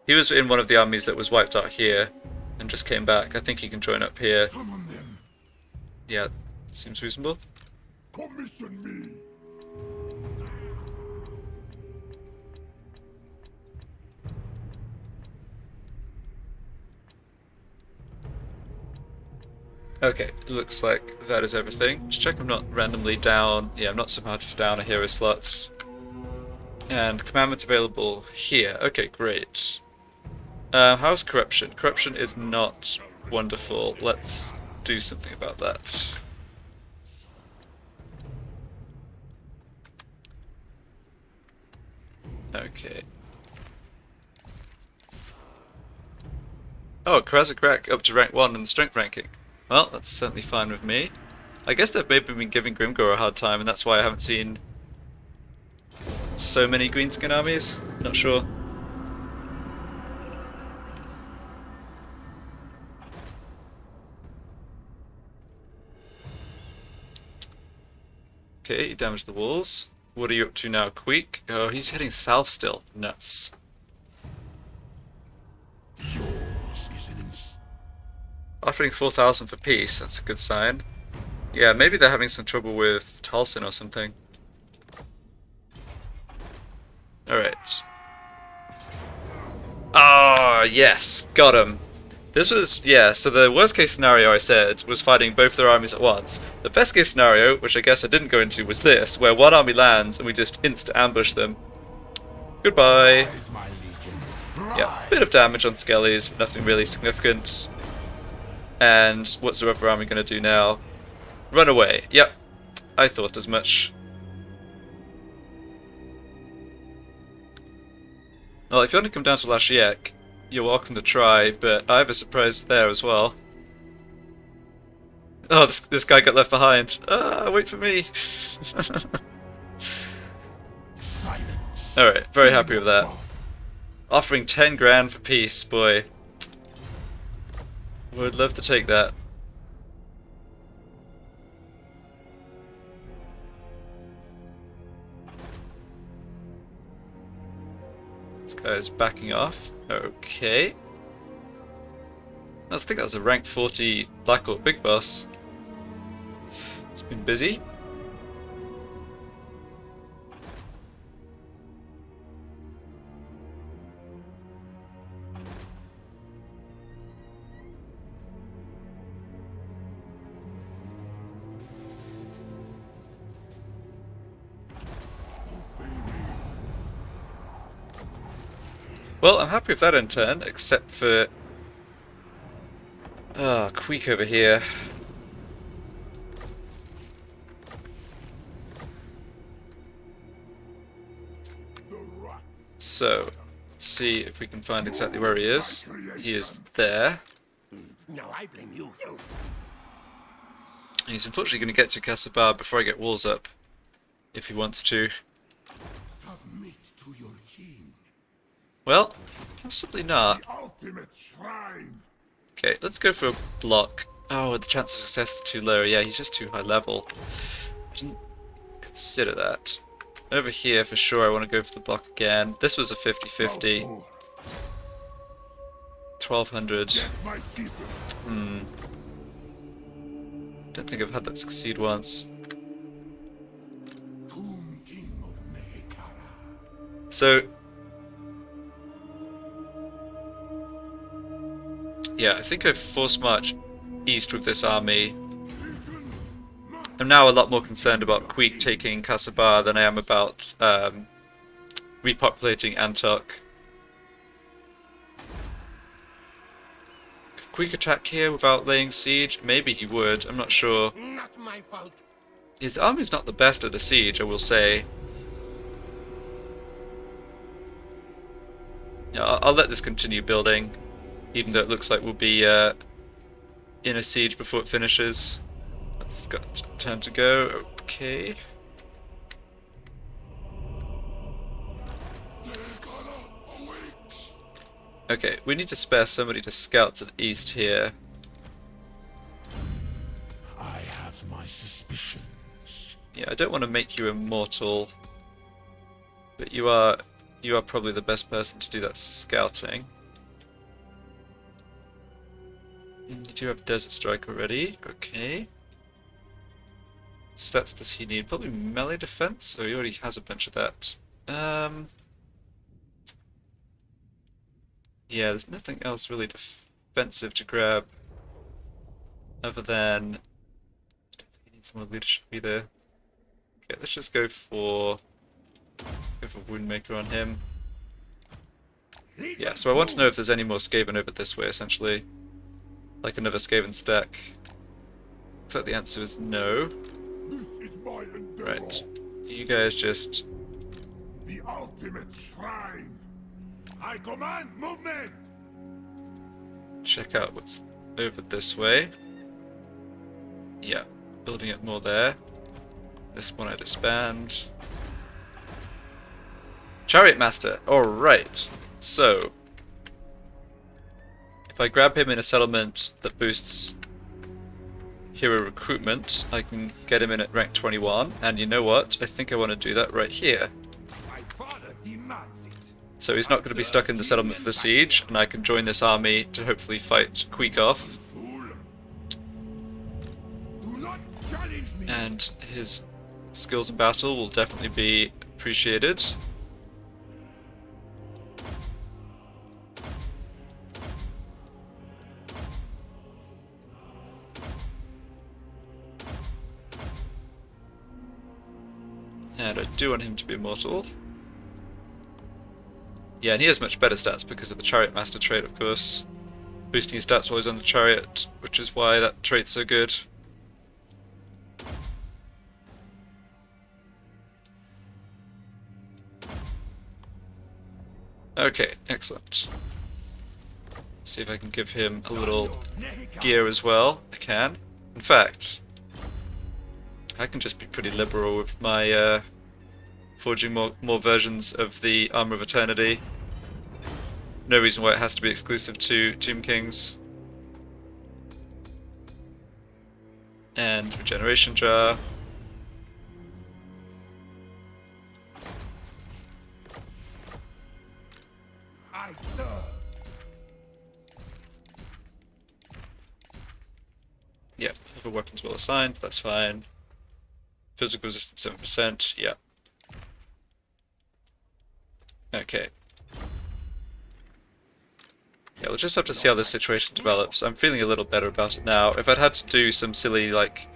He was in one of the armies that was wiped out here and just came back. I think he can join up here. Yeah, seems reasonable. Commission me. Okay, looks like that is everything. Just check I'm not randomly down. Yeah, I'm not somehow just down a hero slot. And commandment available here. Okay, great. How's corruption? Corruption is not wonderful. Let's do something about that. Okay. Oh, Karazakrak up to rank 1 in the strength ranking. Well, that's certainly fine with me. I guess they've maybe been giving Grimgor a hard time, and that's why I haven't seen so many greenskin armies. Not sure. Okay, you damaged the walls. What are you up to now, Queek? Oh, he's heading south still. Nuts. Offering 4,000 for peace, that's a good sign. Yeah, maybe they're having some trouble with Talsin or something. Alright. Ah, yes, got him. This was, yeah, so the worst case scenario I said was fighting both their armies at once. The best case scenario, which I guess I didn't go into, was this, where one army lands and we just insta-ambush them. Goodbye. Yeah, bit of damage on Skellies, but nothing really significant. And what's the other army going to do now? Run away. Yep, I thought as much. Well, if you want to come down to Lashiek, you're welcome to try, but I have a surprise there as well. Oh, this guy got left behind. Ah, wait for me. Silence. Alright, very happy with that. Offering 10 grand for peace, boy. Would love to take that. This guy's backing off. Okay. I think that was a rank 40 Black Orc Big Boss. It's been busy. Well, I'm happy with that in turn, except for Queek over here. So, let's see if we can find exactly where he is. He is there. Now I blame you. He's unfortunately going to get to Kasabar before I get walls up, if he wants to. Submit to your king. Well, possibly not. The ultimate shrine. Okay, let's go for a block. Oh, the chance of success is too low. Yeah, he's just too high level. I didn't consider that. Over here, for sure, I want to go for the block again. This was a 50-50. 1200. My season. Don't think I've had that succeed once. Tomb King of Nehekara. So, yeah, I think I've force march east with this army. I'm now a lot more concerned about Queek taking Kasabar than I am about repopulating Antok. Could Queek attack here without laying siege? Maybe he would, I'm not sure. Not my fault. His army's not the best at a siege, I will say. Yeah, I'll let this continue building, even though it looks like we'll be in a siege before it finishes. It's got time to go. Okay. Okay, we need to spare somebody to scout to the east here. I have my suspicions. Yeah, I don't want to make you immortal, but you are probably the best person to do that scouting. You do have Desert Strike already. Okay. Stats does he need? Probably melee defense, so he already has a bunch of that. Yeah, there's nothing else really defensive to grab other than he needs more leadership either. Okay, let's just go for Woundmaker on him. Yeah, so I want to know if there's any more Skaven over this way, essentially. Like another Skaven stack. Looks like the answer is no. This is my endeavor. Right. You guys just... The ultimate shrine. I command movement. check out what's over this way. Yeah, building it more there. This one I disband. Chariot Master, alright. So, if I grab him in a settlement that boosts hero recruitment, I can get him in at rank 21, and you know what? I think I want to do that right here. My father demands it. So he's not going to be stuck in the settlement for siege, and I can join this army to hopefully fight Queek off. Fool. Do not challenge me. And his skills in battle will definitely be appreciated. And I do want him to be immortal. Yeah, and he has much better stats because of the Chariot Master trait, of course. Boosting his stats while he's on the chariot, which is why that trait's so good. Okay, excellent. See if I can give him a little gear as well. I can. In fact, I can just be pretty liberal with my forging more versions of the Armor of Eternity. No reason why it has to be exclusive to Tomb Kings. And Regeneration Jar. I serve. Yep, other weapons well assigned, that's fine. Physical resistance 7%, yeah. Okay. Yeah, we'll just have to see how this situation develops. I'm feeling a little better about it now. If I'd had to do some silly, like,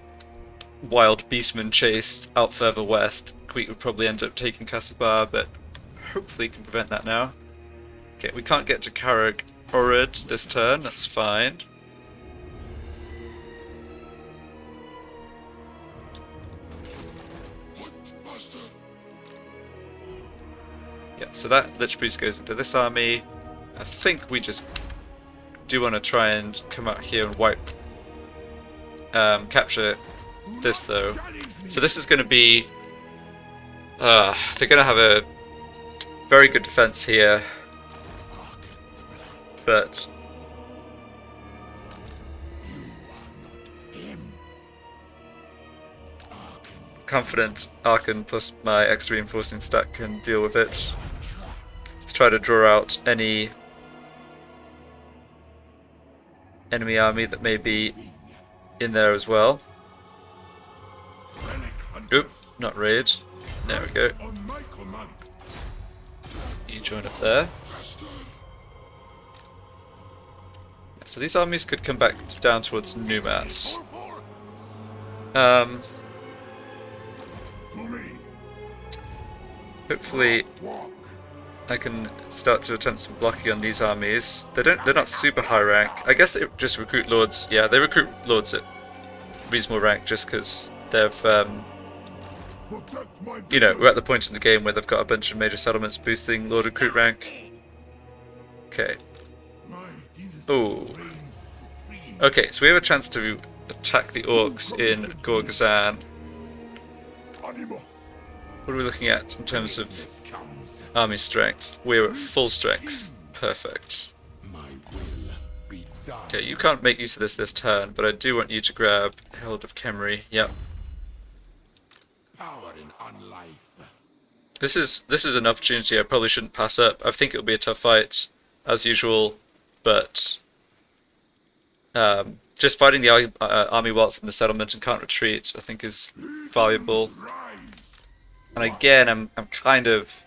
wild beastman chase out further west, Queet would probably end up taking Castlebar, but hopefully can prevent that now. Okay, we can't get to Carreg Orid this turn, that's fine. Yeah, so that Lich Priest goes into this army. I think we just do want to try and come out here and wipe, capture this though. So this is going to be, they're going to have a very good defense here, but confident Arkhan plus my extra reinforcing stack can deal with it. Let's try to draw out any enemy army that may be in there as well. Oop, not raid. There we go. You join up there. So these armies could come back down towards Numas. Hopefully I can start to attempt some blocking on these armies. They're not super high rank. I guess they just recruit lords. Yeah, they recruit lords at reasonable rank just because they've you know, we're at the point in the game where they've got a bunch of major settlements boosting lord recruit rank. Okay. Ooh. Okay, so we have a chance to attack the orcs in Gorgazan. What are we looking at in terms of army strength? We're at full strength. Perfect. Okay, you can't make use of this turn, but I do want you to grab Herald of Khemri. Yep. This is an opportunity I probably shouldn't pass up. I think it'll be a tough fight, as usual, but just fighting the army while it's in the settlement and can't retreat, I think, is valuable. And again, I've kind of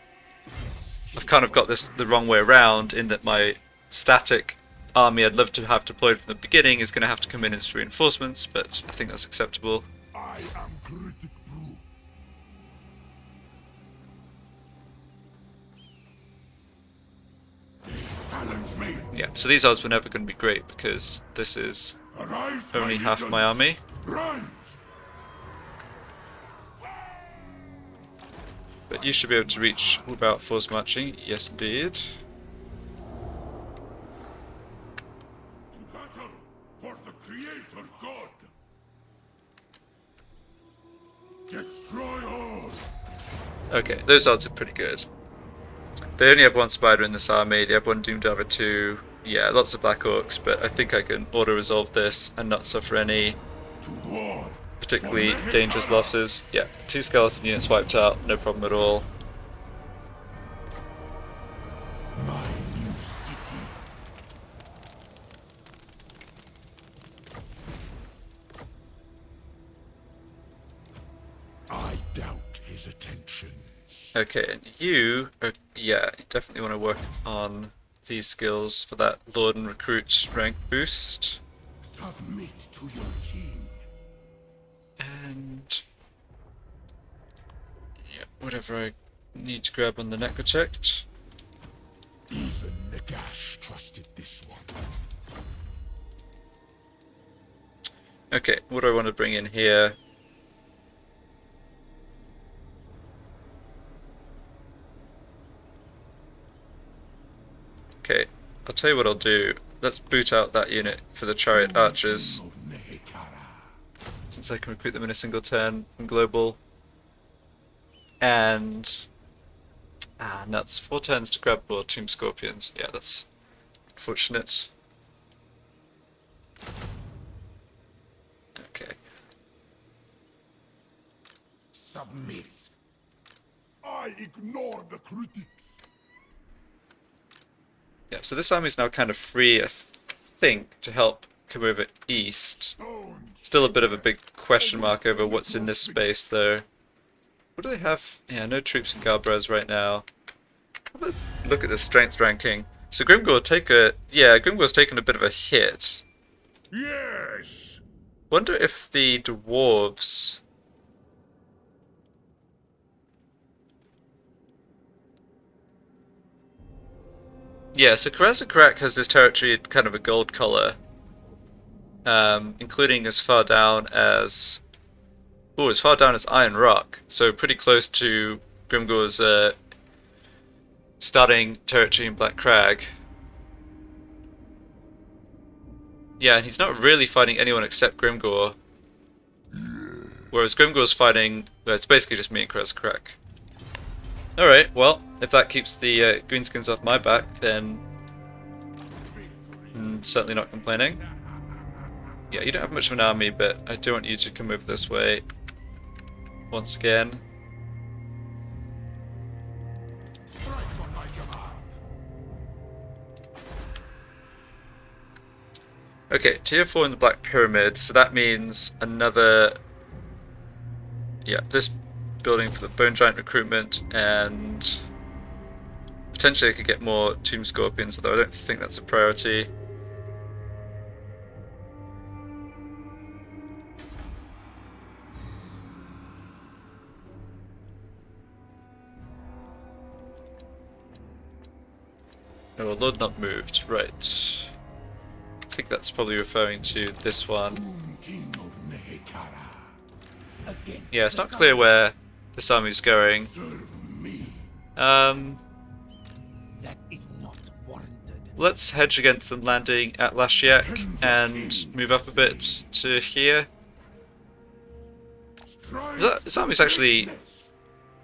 got this the wrong way around in that my static army I'd love to have deployed from the beginning is going to have to come in as reinforcements, but I think that's acceptable. I am critic proof. Challenge me. Yeah, so these odds were never going to be great because this is Arise, only my half my legions. army. Rise. But you should be able to reach without force marching. Yes, indeed. To battle for the Creator God. Destroy all. Okay, those odds are pretty good. They only have one spider in this army. They have one Doomed Armor 2. Yeah, lots of Black Orcs, but I think I can auto-resolve this and not suffer any To war. particularly dangerous losses. Yeah, 2 skeleton units wiped out, no problem at all. My new city. I doubt his attentions. Okay, and you, yeah, definitely want to work on these skills for that Lord and Recruit rank boost. Submit to your king. And yeah, whatever I need to grab on the Necrotect. Even Nagash trusted this one. Okay, what do I want to bring in here? Okay, I'll tell you what I'll do. Let's boot out that unit for the chariot archers, Of Nehekara. since I can recruit them in a single turn from global. And nuts. 4 turns to grab more Tomb Scorpions. Yeah, that's unfortunate. Okay. Submit. I ignore the critics. Yeah, so this army's now kind of free, I think, to help come over east. Don't Still a bit of a big question mark over what's in this space, though. What do they have? Yeah, no troops in Galbraz right now. Have a look at the strength ranking. So Grimgor Grimgor's taken a bit of a hit. Yes. Wonder if the dwarves. Yeah, so Karazakrak has this territory kind of a gold color, including as far down as Iron Rock. So pretty close to Grimgor's starting territory in Black Crag. Yeah, and he's not really fighting anyone except Grimgor. Whereas Grimgor's fighting, well, it's basically just me and Karazakrak. Alright, well, if that keeps the greenskins off my back, then I'm certainly not complaining. Yeah, you don't have much of an army, but I do want you to come over this way once again. Strike on my command. Okay, tier 4 in the Black Pyramid, so that means another... Yeah, this building for the Bone Giant recruitment, and potentially I could get more Tomb Scorpions, although I don't think that's a priority. Oh, well, Lord not moved, right. I think that's probably referring to this one. King of Nehekara. Against Yeah, it's the not clear where this army's going. Serve me. That is not warranted. Let's hedge against them landing at Lashiek and move up a bit to here. This army's actually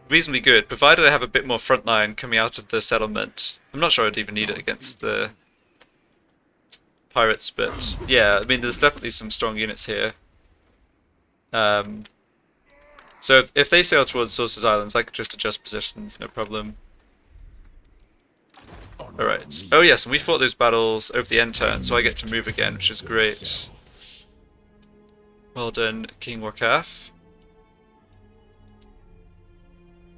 reasonably good, provided I have a bit more front line coming out of the settlement. I'm not sure I'd even need it against the pirates, but yeah, I mean, there's definitely some strong units here. So if they sail towards Sorcerer's Islands, I could just adjust positions, no problem. Alright. Oh yes, and we fought those battles over the end turn, so I get to move again, which is great. Well done, King Warkaf.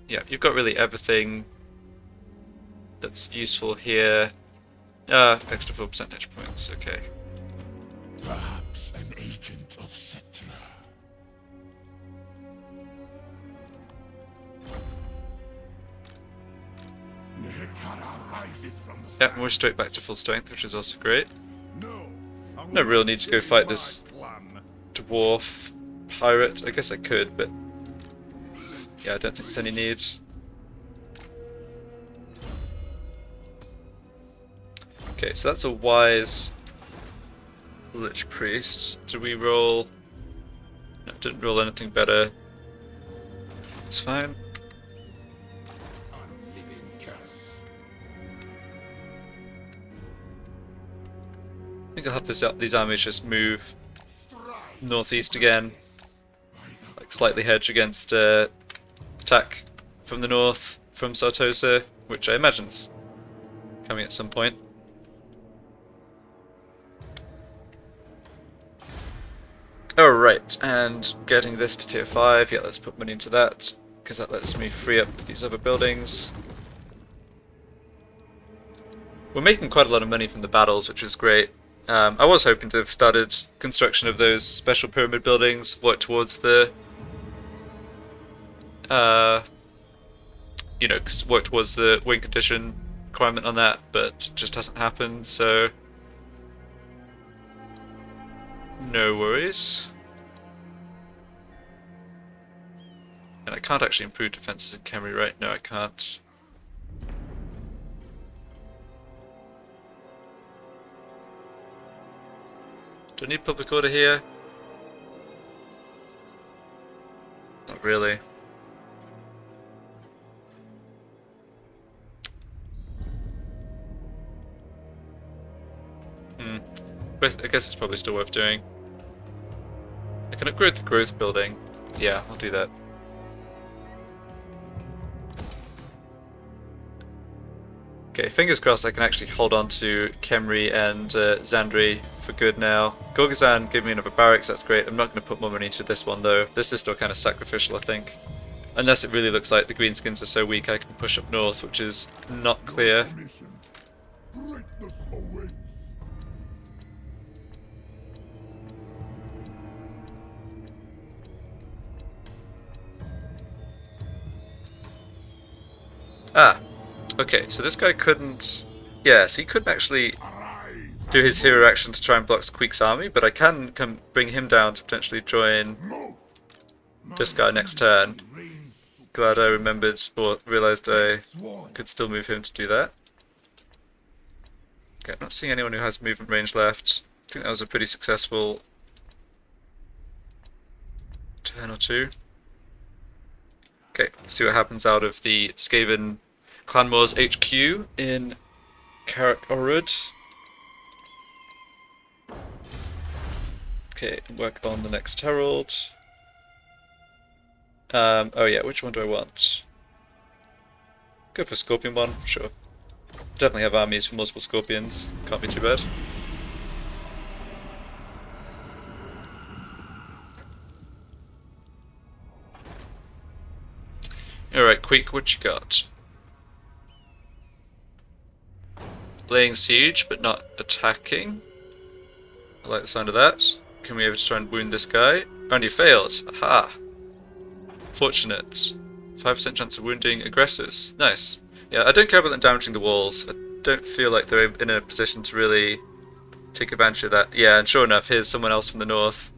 Yeah, you've got really everything that's useful here. Extra 4 percentage points, okay. Perhaps an agent of Cetra. Nehekara rises from the Yeah, and we're straight back to full strength, which is also great. No, No real need to go fight this dwarf pirate. I guess I could, but yeah, I don't think there's any need. Okay, so that's a wise Lich Priest. Did we roll? No, didn't roll anything better. It's fine. Unliving curse. I think I'll have these armies just move northeast again. Like slightly hedge against attack from the north from Sartosa, which I imagine's coming at some point. Alright, and getting this to tier 5, yeah, let's put money into that, because that lets me free up these other buildings. We're making quite a lot of money from the battles, which is great. I was hoping to have started construction of those special pyramid buildings, work towards the... work towards the win condition requirement on that, but it just hasn't happened, so... No worries. And I can't actually improve defenses in Khemri, right? No, I can't. Do I need public order here? Not really. But I guess it's probably still worth doing. I can upgrade the growth building. Yeah, I'll do that. Okay, fingers crossed I can actually hold on to Khemri and Zandri for good now. Gorgazan gave me another barracks, that's great. I'm not going to put more money into this one though. This is still kind of sacrificial, I think. Unless it really looks like the greenskins are so weak I can push up north, which is not clear. Mission. Break the Soweto. Ah, okay, so this guy couldn't... Yeah, so he couldn't actually Arise. do his hero action to try and block Squeak's army, but I can bring him down to potentially join Move. this guy next turn. Reigns Glad I remembered, or realised I sworn. could still move him to do that. Okay, I'm not seeing anyone who has movement range left. I think that was a pretty successful turn or two. Okay, let's see what happens out of the Skaven Clan Wars HQ in Karak Orud. Okay, work on the next Herald. Oh yeah, which one do I want? Go for Scorpion one, sure. Definitely have armies for multiple Scorpions, can't be too bad. Alright, Queek, what you got? Laying siege, but not attacking. I like the sound of that. Can we ever try and wound this guy? Only failed. Aha! Fortunate. 5% chance of wounding aggressors. Nice. Yeah, I don't care about them damaging the walls. I don't feel like they're in a position to really take advantage of that. Yeah, and sure enough, here's someone else from the north.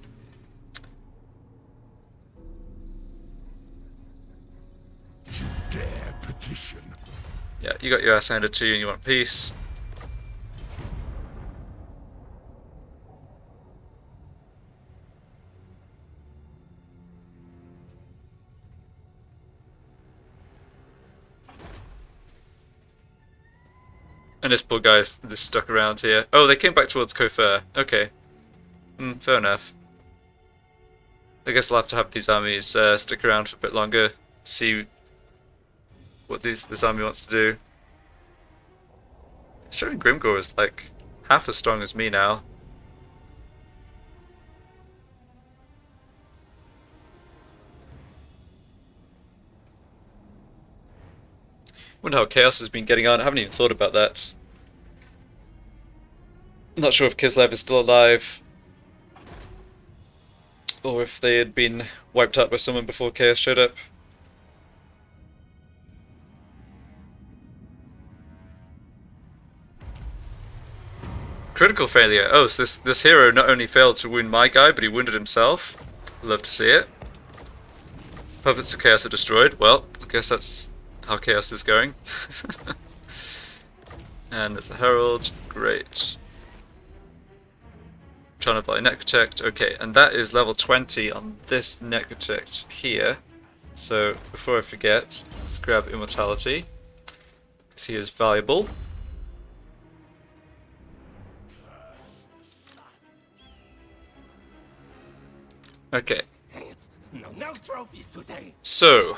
Dare petition. Yeah, you got your ass handed to you and you want peace. And this poor guy's just stuck around here. Oh, they came back towards Kofur. Okay. Fair enough. I guess I'll have to have these armies stick around for a bit longer. See what this army wants to do. It's showing Grimgor is like half as strong as me now. Wonder how Chaos has been getting on. I haven't even thought about that. I'm not sure if Kislev is still alive. Or if they had been wiped out by someone before Chaos showed up. Critical failure. Oh, so this hero not only failed to wound my guy, but he wounded himself. Love to see it. Puppets of Chaos are destroyed. Well, I guess that's how Chaos is going. And there's the Herald. Great. Trying to buy Necrotect. Okay, and that is level 20 on this Necrotect here. So, before I forget, let's grab Immortality, because he is valuable. Okay. No trophies today. So,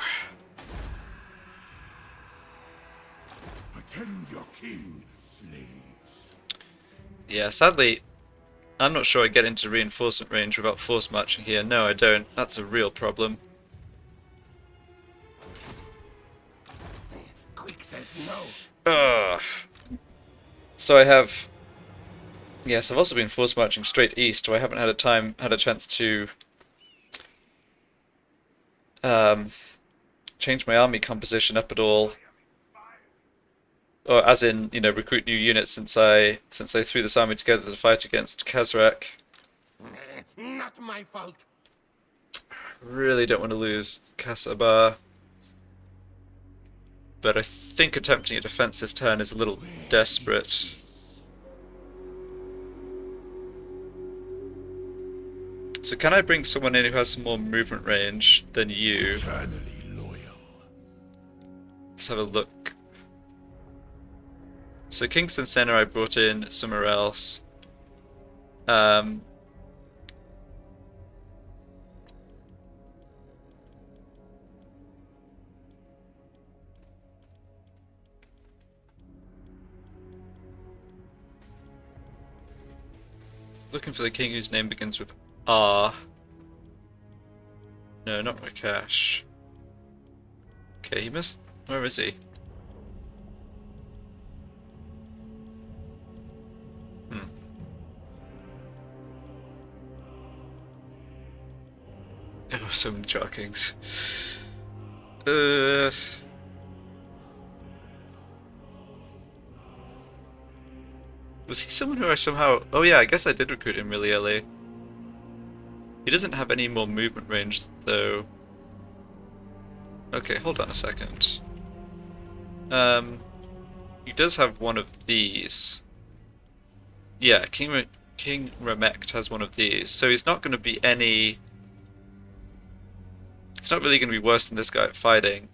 Attend your king, slaves. yeah, sadly, I'm not sure I get into reinforcement range without force marching here. No, I don't. That's a real problem. Quick says no. Ugh. So I have... Yes, I've also been force marching straight east, so I haven't had a chance to change my army composition up at all. Or as in, you know, recruit new units since I threw this army together to fight against Kazrak. Not my fault. Really don't want to lose Kasabar. But I think attempting a defense this turn is a little desperate. So can I bring someone in who has some more movement range than you? Eternally loyal. Let's have a look. So Kingston Center I brought in somewhere else. Looking for the king whose name begins with R. No, not Rakash. Okay, he must... Where is he? Oh, so many Jar Kings. Was he someone who I somehow... Oh yeah, I guess I did recruit him really early. He doesn't have any more movement range, though. Okay, hold on a second. He does have one of these. Yeah, King Remekt has one of these, so he's not going to be any... It's not really going to be worse than this guy at fighting.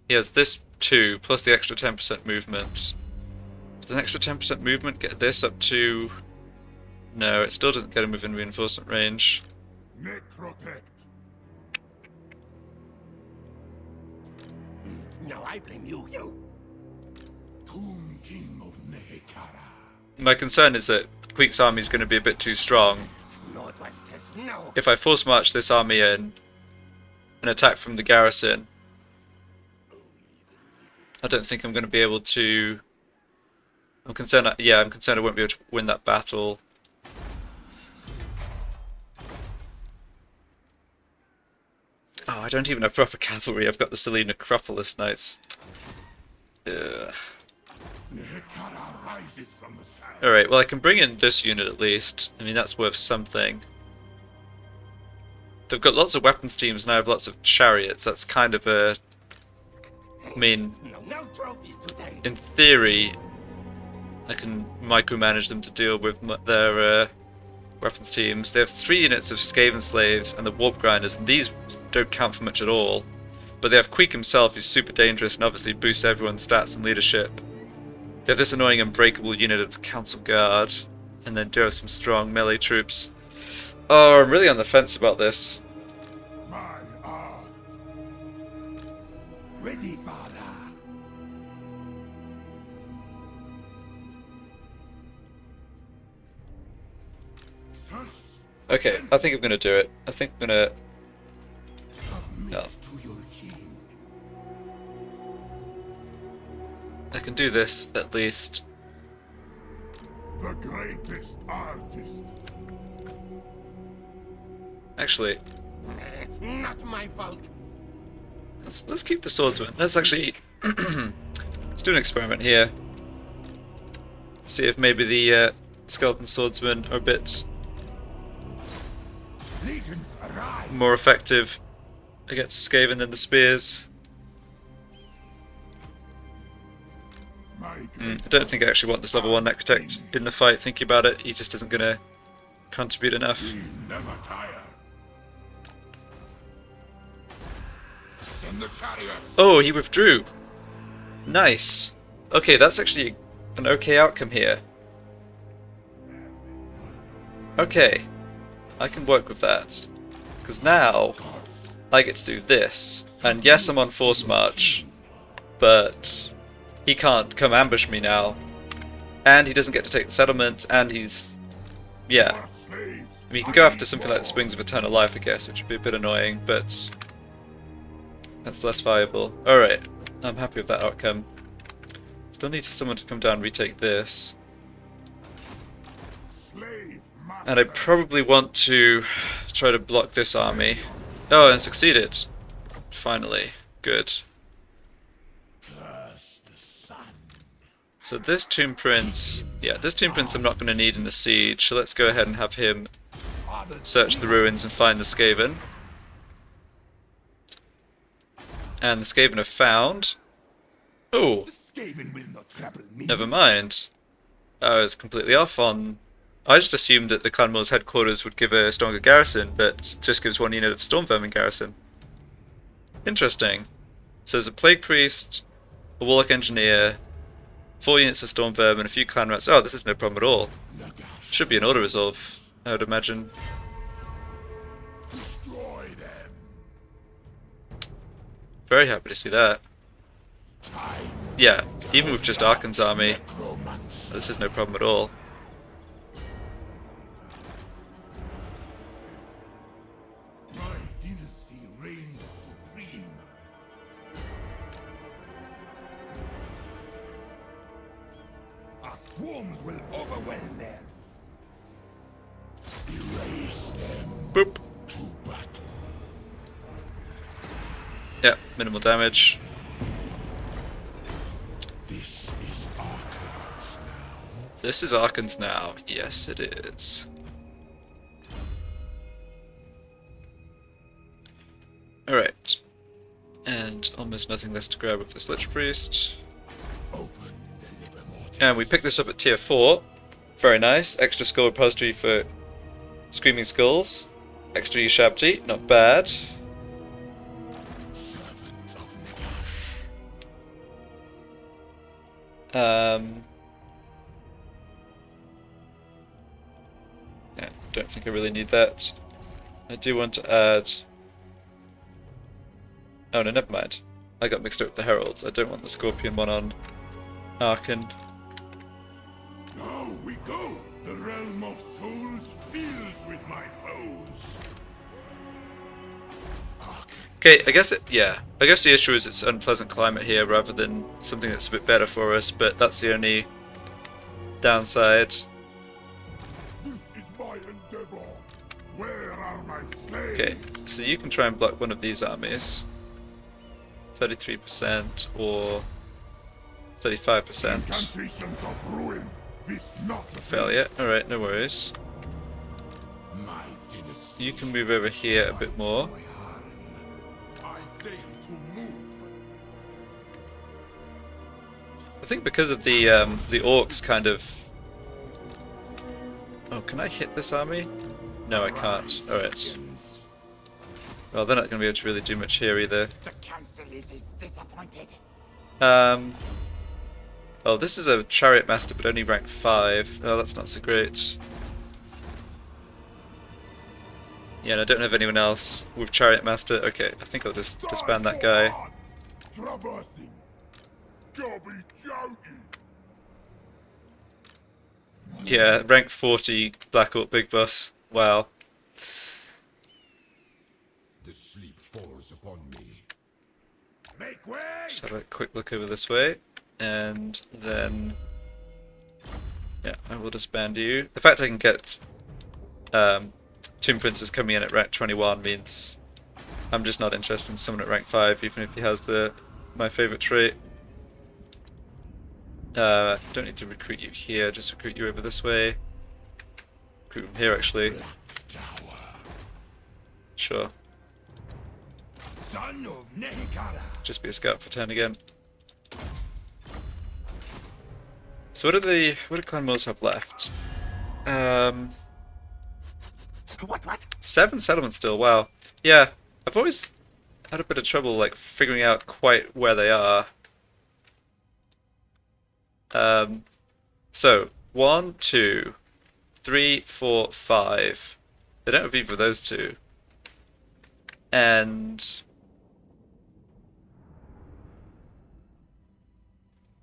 He has this 2, plus the extra 10% movement. Does an extra 10% movement get this up to... No, it still doesn't get him within reinforcement range. Necrotect. No, I blame you. Tomb King of Nehekara. My concern is that Queek's army is going to be a bit too strong. Lord one says no. If I force march this army in, and attack from the garrison, I don't think I'm going to be able to... I'm concerned I won't be able to win that battle. Oh, I don't even have proper cavalry. I've got the silly Necropolis Knights. Ugh. Nehekara rises from the sand. Alright, well I can bring in this unit at least. I mean, that's worth something. They've got lots of weapons teams and I have lots of chariots. That's kind of a... I mean, No trophies today. in theory, I can micromanage them to deal with their weapons teams. They have 3 units of Skaven slaves and the warp grinders, and these don't count for much at all. But they have Queek himself, who's super dangerous and obviously boosts everyone's stats and leadership. They have this annoying unbreakable unit of the Council Guard, and then do have some strong melee troops. Oh, I'm really on the fence about this. My art. Ready, father. Sus. Okay, I think I'm gonna do it. I think I'm gonna... Submit No. to your king. I can do this, at least. The greatest artist. Actually, Not my fault. let's keep the swordsman. Let's actually... let's do an experiment here. See if maybe the skeleton swordsmen are a bit Legions arise. more effective against the Skaven than the spears. My I don't think I actually want this level 1 architect in the fight. Thinking about it, he just isn't going to contribute enough. we never tire. Send the chariots. Oh, he withdrew. Nice. Okay, that's actually an okay outcome here. Okay, I can work with that. Because now, I get to do this. And yes, I'm on force march, but he can't come ambush me now. And he doesn't get to take the settlement, and he's... yeah. Our slaves. We can go after something like the Springs of Eternal Life, I guess, which would be a bit annoying, but that's less viable. Alright, I'm happy with that outcome. Still need someone to come down and retake this. Slave And I probably want to try to block this army. Oh, and succeeded. Finally. Good. curse the sun. So this Tomb Prince... yeah, this Tomb Prince I'm not going to need in the siege, so let's go ahead and have him search the ruins and find the Skaven. And the Skaven are found. Oh, Skaven will not trouble me. never mind. I was completely off on I just assumed that the Clan Moor's headquarters would give a stronger garrison, but just gives 1 unit of Storm Vermin garrison. Interesting. So there's a Plague Priest, a Warlock Engineer, 4 units of Storm Vermin, a few Clan Rats. Oh, this is no problem at all. Should be an auto-resolve, I would imagine. Destroy them. Very happy to see that. Time. Yeah, even with just Arkhan's army, Necromancer. this is no problem at all. My dynasty reigns supreme. Our swarms will overwhelm theirs. Erase them Boop. to battle. Yeah, minimal damage. This is Arkhan's now. This is Arkhan's now. Yes, it is. Alright. And almost nothing less to grab with this Lich Priest. Open the liber mortis. And we picked this up at tier 4. Very nice. Extra skull repository for Screaming Skulls. Extra Ushabti. Not bad. Servant of Nagash. Yeah, don't think I really need that. I do want to add... Oh no, never mind. I got mixed up with the Heralds. I don't want the Scorpion one on Arkhan. Now we go. The realm of souls fills with my foes. Okay, I guess I guess the issue is it's unpleasant climate here rather than something that's a bit better for us, but that's the only downside. This is my endeavor. Where are my slaves? Okay, so you can try and block one of these armies. 33% or 35%. Incantations of ruin. This not Failure. Alright, no worries. my dynasty. You can move over here a bit more. I deign to move. I think because of the orcs kind of... Oh, can I hit this army? No, I can't. Alright. Well, they're not going to be able to really do much here either. The council is disappointed. Oh, this is a Chariot Master, but only rank 5. Oh, that's not so great. Yeah, and I don't have anyone else with Chariot Master. Okay, I think I'll just disband that guy. Traversing. You'll be joking. Yeah, rank 40 Black Orc Big Boss. Wow. The sleep falls upon me. Make way. Just have a quick look over this way. And then... Yeah, I will disband you. The fact I can get Tomb Princes coming in at rank 21 means I'm just not interested in someone at rank 5, even if he has my favourite trait. Don't need to recruit you here, just recruit you over this way. Recruit him here, actually. Sure. Son of Nehikara. Just be a scout for 10 again. So what do Clan Moors have left? What? 7 settlements still, wow. Yeah, I've always had a bit of trouble like figuring out quite where they are. So 1, 2, 3, 4, 5. They don't have either of those two. And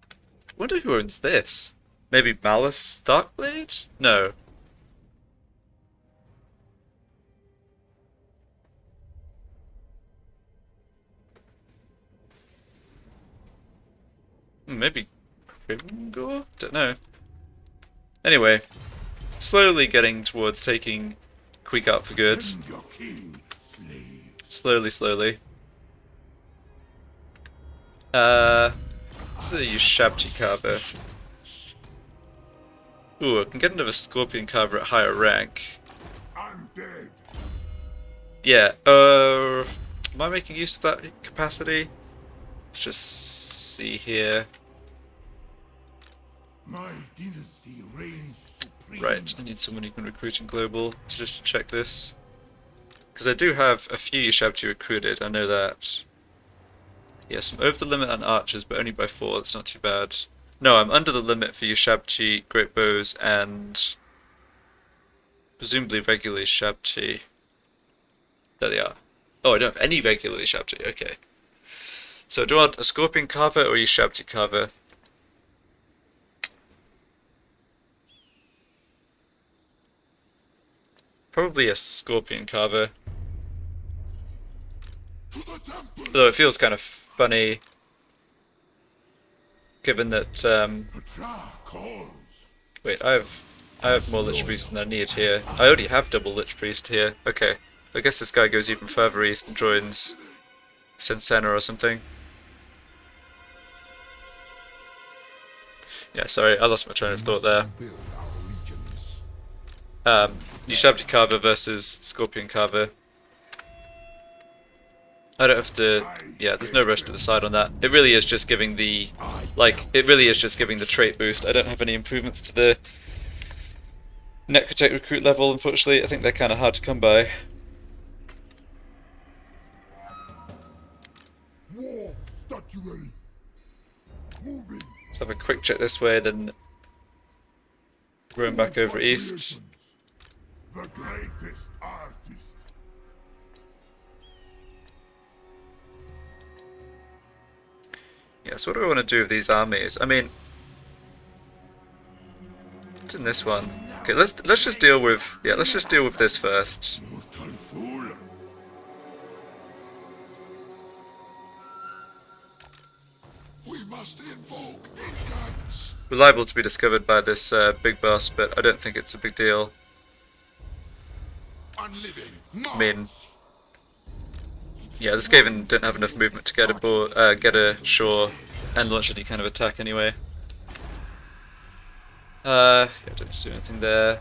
I wonder who owns this. Maybe Malice Darkblade? No. Maybe Grimgor? Don't know. Anyway, slowly getting towards taking Queek out for good. Defend your king, slave. Slowly. Let's use Shabti Carver. Ooh, I can get another Scorpion Carver at higher rank. I'm dead. Yeah, am I making use of that capacity? Let's just see here. My dynasty reigns supreme. Right, I need someone who can recruit in global just to check this. Because I do have a few Yushabti recruited, I know that. Yes, I'm over the limit on archers, but only by 4, that's not too bad. No, I'm under the limit for Yushabti, great bows, and presumably regular Yushabti. There they are. Oh, I don't have any regular Yushabti, okay. So do I want a Scorpion Carver or Yushabti Carver? Probably a Scorpion Carver. Though it feels kind of funny, given that, wait, I have more Lich Priest than I need here. I already have double Lich Priest here. Okay, I guess this guy goes even further east and joins Sensena or something. Yeah, sorry, I lost my train of thought there. Yushabti Carver versus Scorpion Carver. I don't have to. Yeah, there's no rush to decide on that. It really is just giving the, it really is just giving the trait boost. I don't have any improvements to the Necrotech recruit level, unfortunately. I think they're kind of hard to come by. War statuary. Moving. Let's have a quick check this way, then rowing back over east. The greatest artist. Yeah, so what do I want to do with these armies? I mean, what's in this one? Okay, let's just deal with this first. Mortal fool. We must invoke ignorance. We're liable to be discovered by this big boss, but I don't think it's a big deal. Unliving. I mean, yeah, this Skaven didn't have enough movement to get a shore and launch any kind of attack anyway. Yeah, don't do anything there.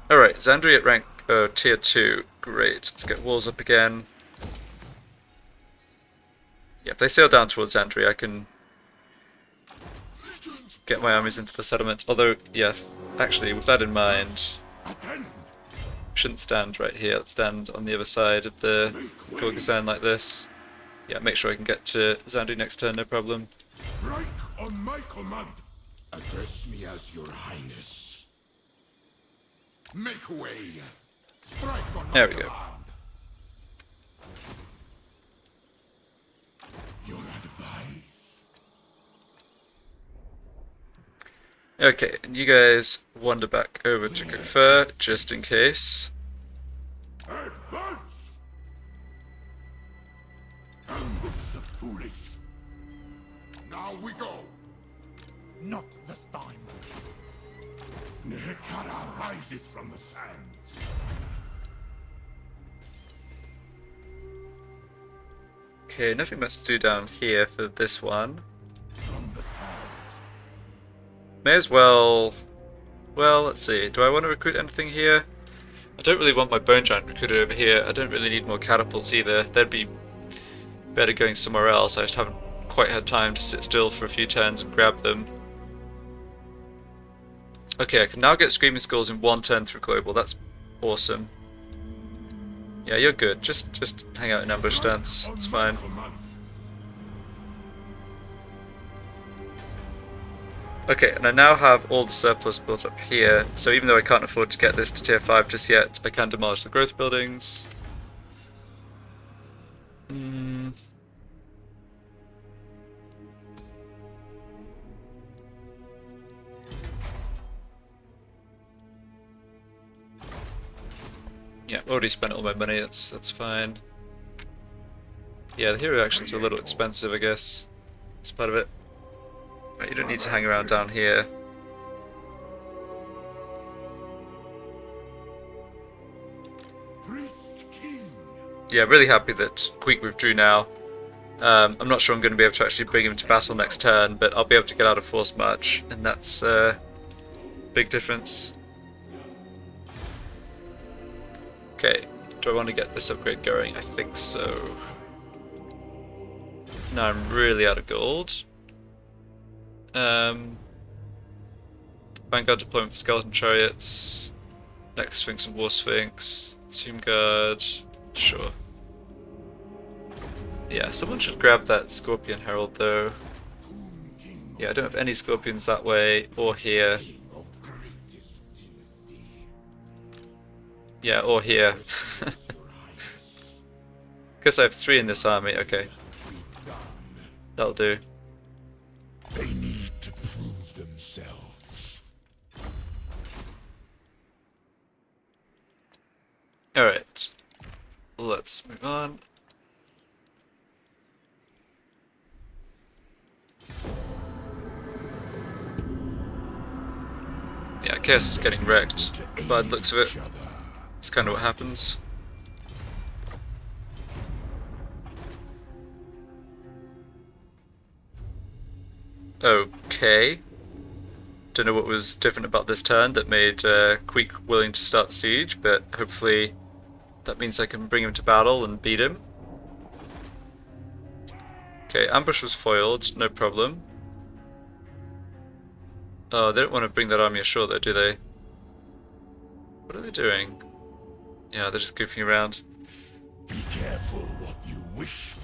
Alright, Zandri at rank tier 2. Great. Let's get walls up again. Yeah, if they sail down towards Zandri, I can get my armies into the settlement. Although, yeah, actually, with that in mind, shouldn't stand right here. Let's stand on the other side of the Gorgazan like this. Yeah, make sure I can get to Zandri next turn, no problem. Strike on my command. Address me as your highness. Make way. Strike on my There we go. command. Your advice. Okay, and you guys wander back over to confer, just in case. Advance. Ambush the foolish. Now we go. Not this time. Nehekara rises from the sands. Okay, nothing much to do down here for this one. From the sands. May as well... Well, let's see. Do I want to recruit anything here? I don't really want my Bone Giant recruited over here. I don't really need more catapults either. They'd be better going somewhere else. I just haven't quite had time to sit still for a few turns and grab them. Okay, I can now get Screaming Skulls in 1 turn through global. That's awesome. Yeah, you're good. Just hang out in ambush stance. It's fine. Okay, and I now have all the surplus built up here, so even though I can't afford to get this to tier 5 just yet, I can demolish the growth buildings. Yeah, already spent all my money, that's fine. Yeah, the hero actions are a little expensive, I guess. That's part of it. Right, you don't need to hang around down here. Priest King. Yeah, really happy that Queek withdrew now. I'm not sure I'm going to be able to actually bring him to battle next turn, but I'll be able to get out of Force March, and that's a big difference. Okay, do I want to get this upgrade going? I think so. Now I'm really out of gold. Vanguard deployment for skeleton chariots. Necro Sphinx and War Sphinx. Tomb Guard. Sure. Yeah, someone should grab that Scorpion Herald though. Yeah, I don't have any Scorpions that way or here. Yeah, or here. Guess I have 3 in this army. Okay. That'll do. They need to prove themselves. Alright. Let's move on. Yeah, Chaos is getting wrecked by the looks of it. That's kind of what happens. Okay. Don't know what was different about this turn that made Queek willing to start the siege, but hopefully that means I can bring him to battle and beat him. Okay, ambush was foiled, no problem. Oh, they don't want to bring that army ashore though, do they? What are they doing? Yeah, they're just goofing around. Be careful what you wish for.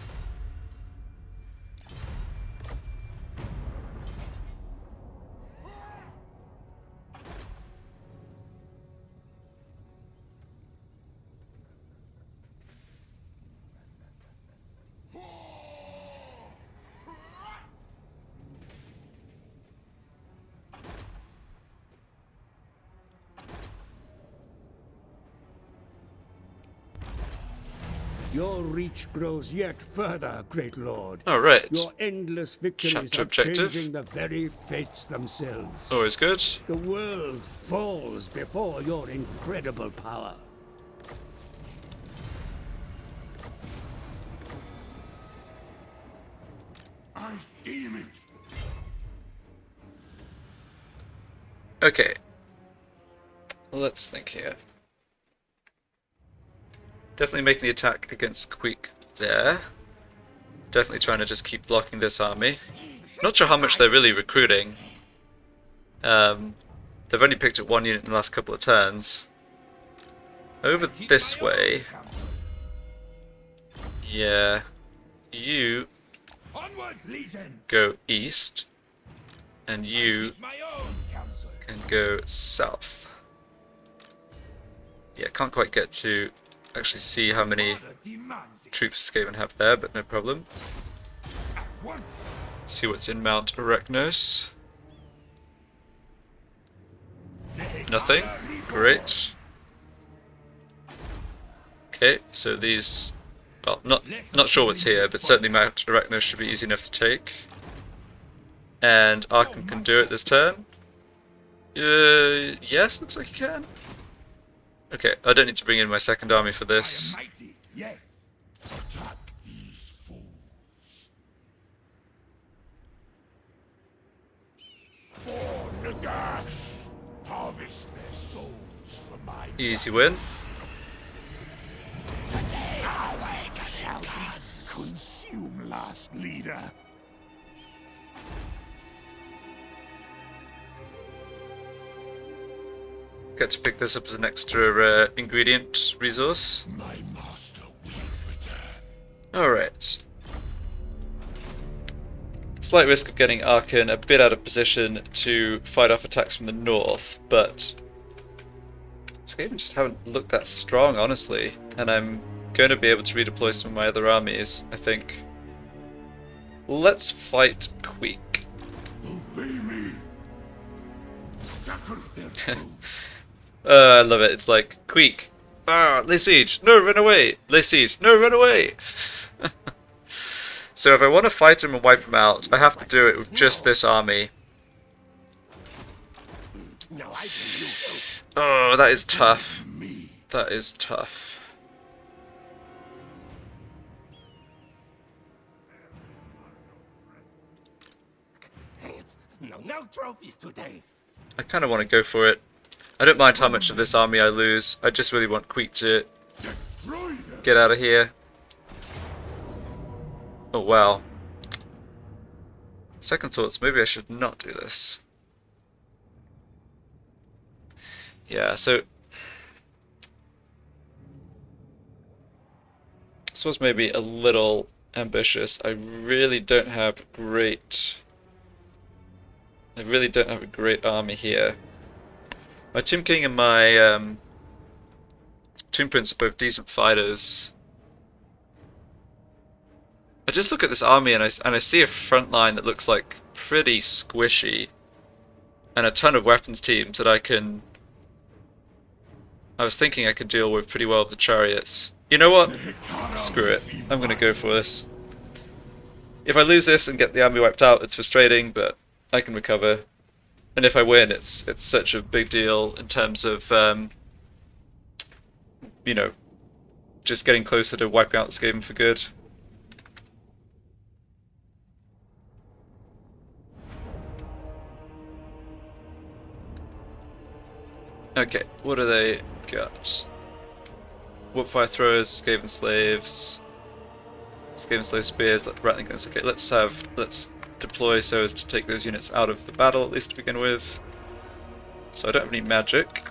Your reach grows yet further, great lord. Alright. Your endless victories Chapter are objective. changing the very fates themselves. Always good. The world falls before your incredible power. I deem it. Okay. Let's think here. Definitely making the attack against Queek there. Definitely trying to just keep blocking this army. Not sure how much they're really recruiting. They've only picked up 1 unit in the last couple of turns. Over this way. Yeah. You Onwards, legions. go east. And you My own counsel. can go south. Yeah, can't quite get to actually see how many Order demands it. troops Skaven have there, but no problem. At once. See what's in Mount Erecnos. Nothing. Great. Okay, so these... Well, not sure what's here, but certainly Mount Erecnos should be easy enough to take. And Arkhan can do it this turn. Yes, looks like he can. Okay, I don't need to bring in my second army for I am this. mighty. Yes. Attack these fools. For Nagash, harvest their souls for my Easy win. shall consume last leader. Get to pick this up as an extra ingredient resource. My master will return. Alright. Slight risk of getting Arkhan a bit out of position to fight off attacks from the north, but Skaven just haven't looked that strong, honestly, and I'm going to be able to redeploy some of my other armies, I think. Let's fight Queek. Obey me. Shatter their foes. I love it. It's like, Queek. Ah, lay siege. No, run away. Lay siege. No, run away. So if I want to fight him and wipe him out, I have to do it with just this army. Now I can use Oh, that is tough. me. That is tough. No trophies today. I kind of want to go for it. I don't mind how much of this army I lose. I just really want Queek to Destroy them. get out of here. Oh wow. Second thoughts, maybe I should not do this. Yeah, so this was maybe a little ambitious. I really don't have a great army here. My Tomb King and my Tomb Prince are both decent fighters. I just look at this army and I see a front line that looks like pretty squishy, and a ton of weapons teams that I was thinking I could deal with pretty well with the chariots. You know what? Screw it. I'm gonna go for this. If I lose this and get the army wiped out, it's frustrating, but I can recover. And if I win, it's such a big deal in terms of you know, just getting closer to wiping out this game for good. Okay, what do they got? Warpfire throwers, Skaven slaves, Skaven slave spears, rattling guns. Okay, let's deploy so as to take those units out of the battle at least to begin with. So I don't have any magic.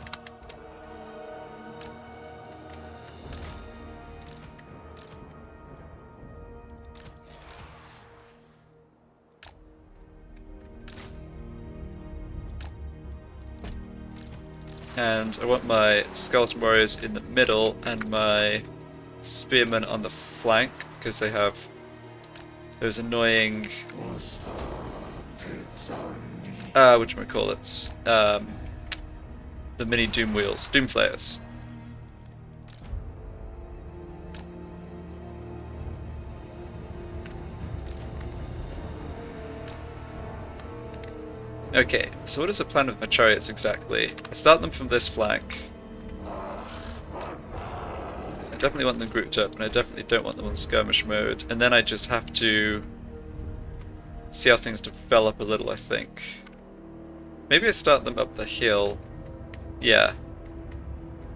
And I want my skeleton warriors in the middle and my spearmen on the flank, because they have those annoying whatchamacallits, the mini doom wheels, doom flayers. Okay, so what is the plan with my chariots exactly? I start them from this flank. I definitely want them grouped up, and I definitely don't want them on skirmish mode. And then I just have to see how things develop a little, I think. Maybe I start them up the hill. Yeah.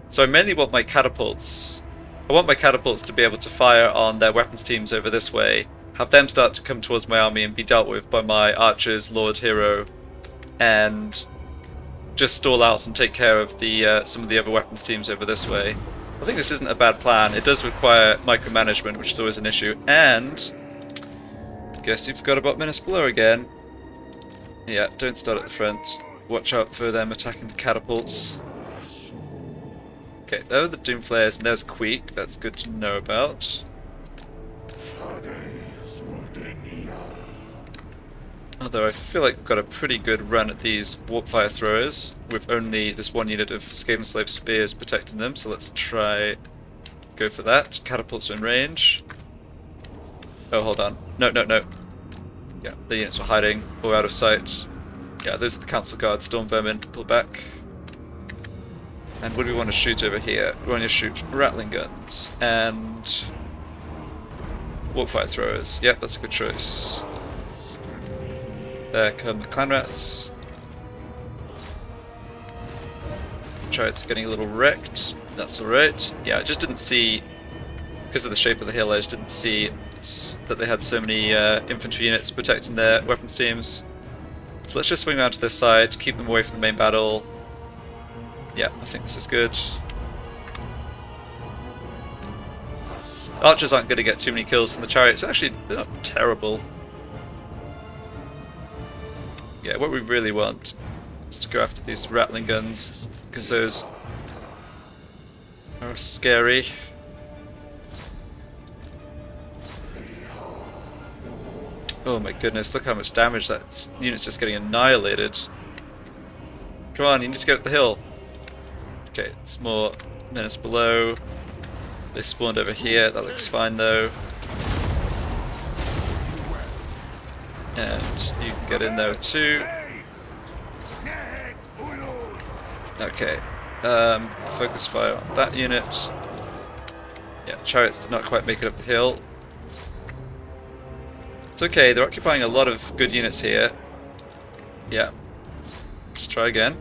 So I mainly want my catapults. I want my catapults to be able to fire on their weapons teams over this way, have them start to come towards my army and be dealt with by my archers, Lord Hero, and just stall out and take care of the some of the other weapons teams over this way. I think this isn't a bad plan. It does require micromanagement, which is always an issue. And guess you forgot about Menace Below again. Yeah, don't start at the front. Watch out for them attacking the catapults. Okay, there are the Doom Flayers, and there's Queek. That's good to know about. Although I feel like we've got a pretty good run at these Warpfire Throwers, with only this one unit of Skaven Slave Spears protecting them, so let's try go for that. Catapults are in range. Oh, hold on. No. Yeah, the units were hiding, or out of sight. Yeah, those are the Council Guard, Storm Vermin, pull back. And what do we want to shoot over here? We want to shoot Rattling Guns and Warpfire Throwers. Yep, that's a good choice. There come the Clan Rats. Chariots are getting a little wrecked. That's alright. Yeah, I just didn't see, because of the shape of the hill, I just didn't see that they had so many infantry units protecting their weapons teams. So let's just swing around to this side, keep them away from the main battle. Yeah, I think this is good. Archers aren't going to get too many kills from the chariots. Actually, they're not terrible. Yeah, what we really want is to go after these rattling guns, because those are scary. Oh my goodness, look how much damage that unit's just getting annihilated. Come on, you need to get up the hill. Okay, it's more Menace Below. They spawned over here, that looks fine though. And you can get in there too. Okay, focus fire on that unit. Yeah, chariots did not quite make it up the hill. It's okay, they're occupying a lot of good units here. Yeah, just try again.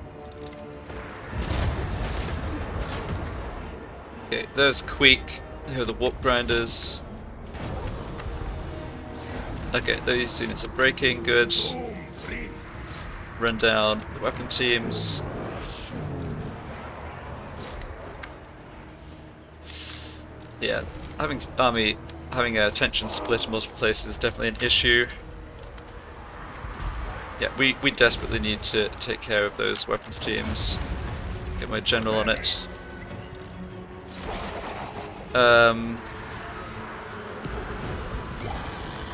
Okay, there's Queek. Here are the Warp Grinders. Okay, those units are breaking, good. Run down the weapon teams. Yeah, having a tension split in multiple places is definitely an issue. Yeah, we desperately need to take care of those weapons teams. Get my general on it.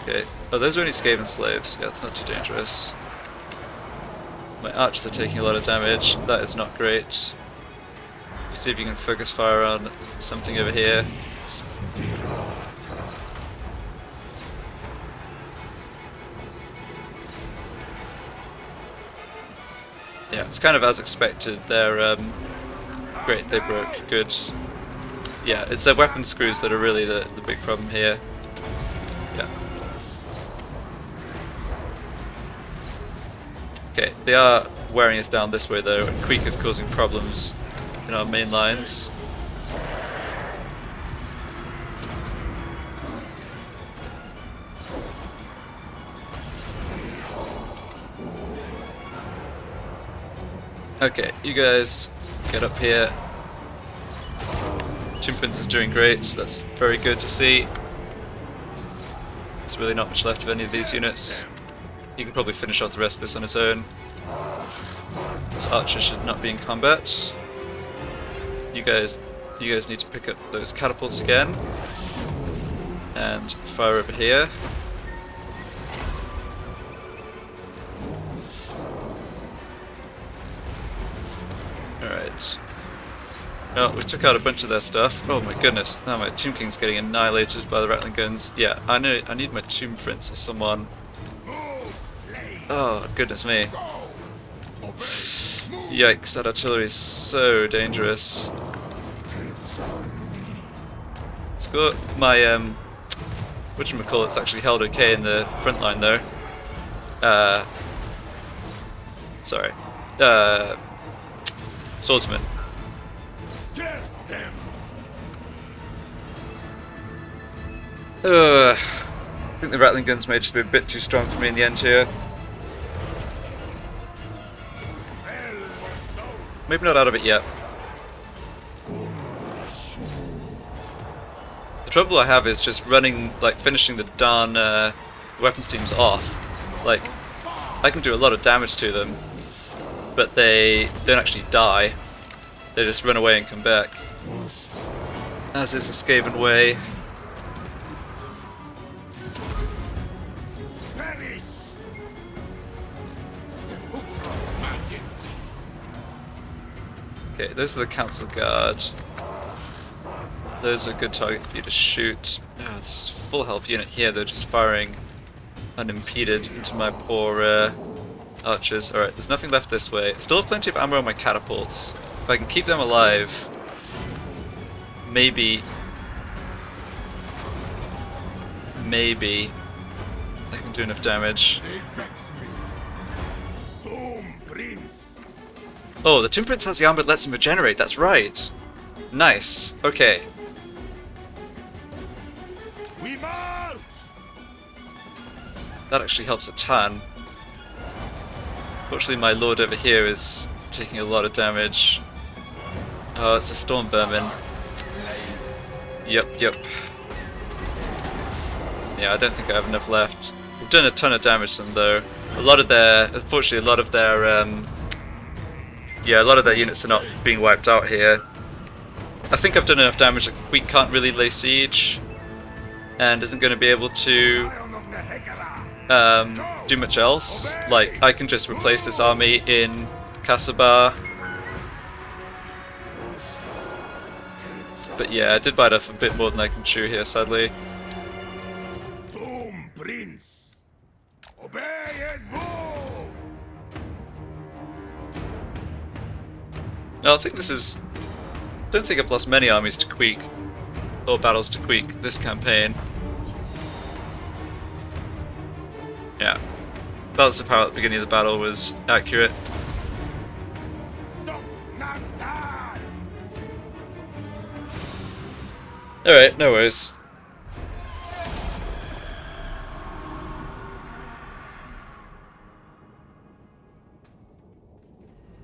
Okay. Oh, those are only Skaven slaves. Yeah, it's not too dangerous. My archers are taking a lot of damage. That is not great. See if you can focus fire on something over here. Yeah, it's kind of as expected. They're great. They broke. Good. Yeah, it's their weapon screws that are really the big problem here. Yeah. Okay, they are wearing us down this way though, and Creek is causing problems in our main lines. Okay, you guys get up here. Tomb Prince is doing great, that's very good to see. There's really not much left of any of these units. He can probably finish off the rest of this on his own. This archer should not be in combat. You guys need to pick up those catapults again. And fire over here. Alright. Oh, we took out a bunch of their stuff. Oh my goodness, now my Tomb King's getting annihilated by the Rattling Guns. Yeah, I need my Tomb Prince or someone. Oh, goodness me. Yikes, that artillery is so dangerous. It's got my, whatchamacallit's actually held okay in the front line though. Sorry. Swordsman. I think the Rattling Guns may just be a bit too strong for me in the end here. Maybe not out of it yet. The trouble I have is just running, like finishing the darn weapons teams off. Like, I can do a lot of damage to them, but they don't actually die. They just run away and come back. As is the Skaven way. Okay, those are the Council Guard. Those are a good target for you to shoot. Oh, this is full health unit here, they're just firing unimpeded into my poor archers. Alright, there's nothing left this way. Still have plenty of ammo on my catapults. If I can keep them alive, maybe I can do enough damage. Oh, the Tomb Prince has the armor that lets him regenerate, that's right. Nice, okay. We march! That actually helps a ton. Fortunately, my lord over here is taking a lot of damage. Oh, it's a Storm Vermin. Yep. Yeah, I don't think I have enough left. We've done a ton of damage to them though. Unfortunately, a lot of their units are not being wiped out here. I think I've done enough damage that we can't really lay siege, and isn't going to be able to do much else. Like, I can just replace this army in Kasabar. But yeah, I did bite off a bit more than I can chew here, sadly. Tomb Prince! Obey and move! No, I think this is... don't think I've lost many armies to Queek, or battles to Queek this campaign. Yeah. Balance of power at the beginning of the battle was accurate. Alright, no worries.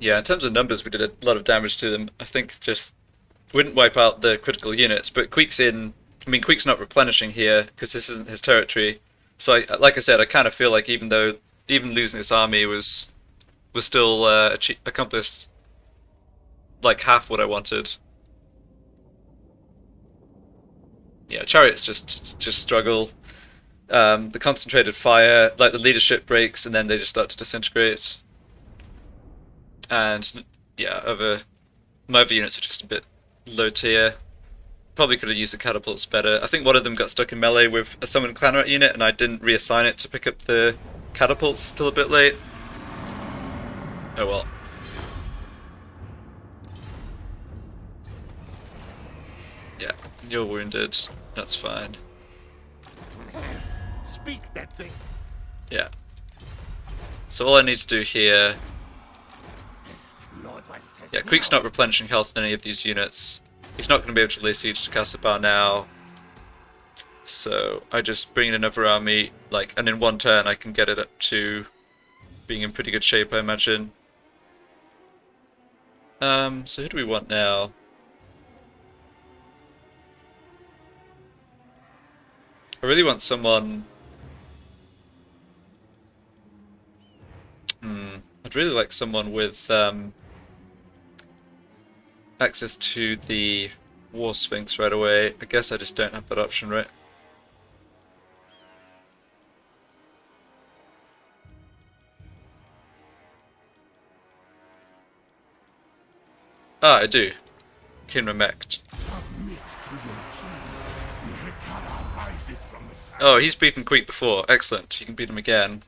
Yeah, in terms of numbers we did a lot of damage to them. I think just wouldn't wipe out the critical units, but Queek's in. I mean, Queek's not replenishing here because this isn't his territory. So, like I said, I kind of feel like even losing this army was still accomplished like half what I wanted. Yeah, chariots just struggle. The concentrated fire, like the leadership breaks, and then they just start to disintegrate. And yeah, my other units are just a bit low tier. Probably could have used the catapults better. I think one of them got stuck in melee with a summoned clan rat unit, and I didn't reassign it to pick up the catapults till a bit late. Oh well. Yeah, you're wounded. That's fine. Speak that thing. Yeah. So all I need to do here... Lord, what says Yeah, Queek's not replenishing health in any of these units. He's not going to be able to lay siege to Casabar now. So I just bring in another army, and in one turn I can get it up to being in pretty good shape, I imagine. So who do we want now? I really want someone... I'd really like someone with access to the War Sphinx right away. I guess I just don't have that option, right? Ah, I do. Kinra Mekt. Submit to your king. Nekara rises from the south. Oh, he's beaten Queek before. Excellent. You can beat him again.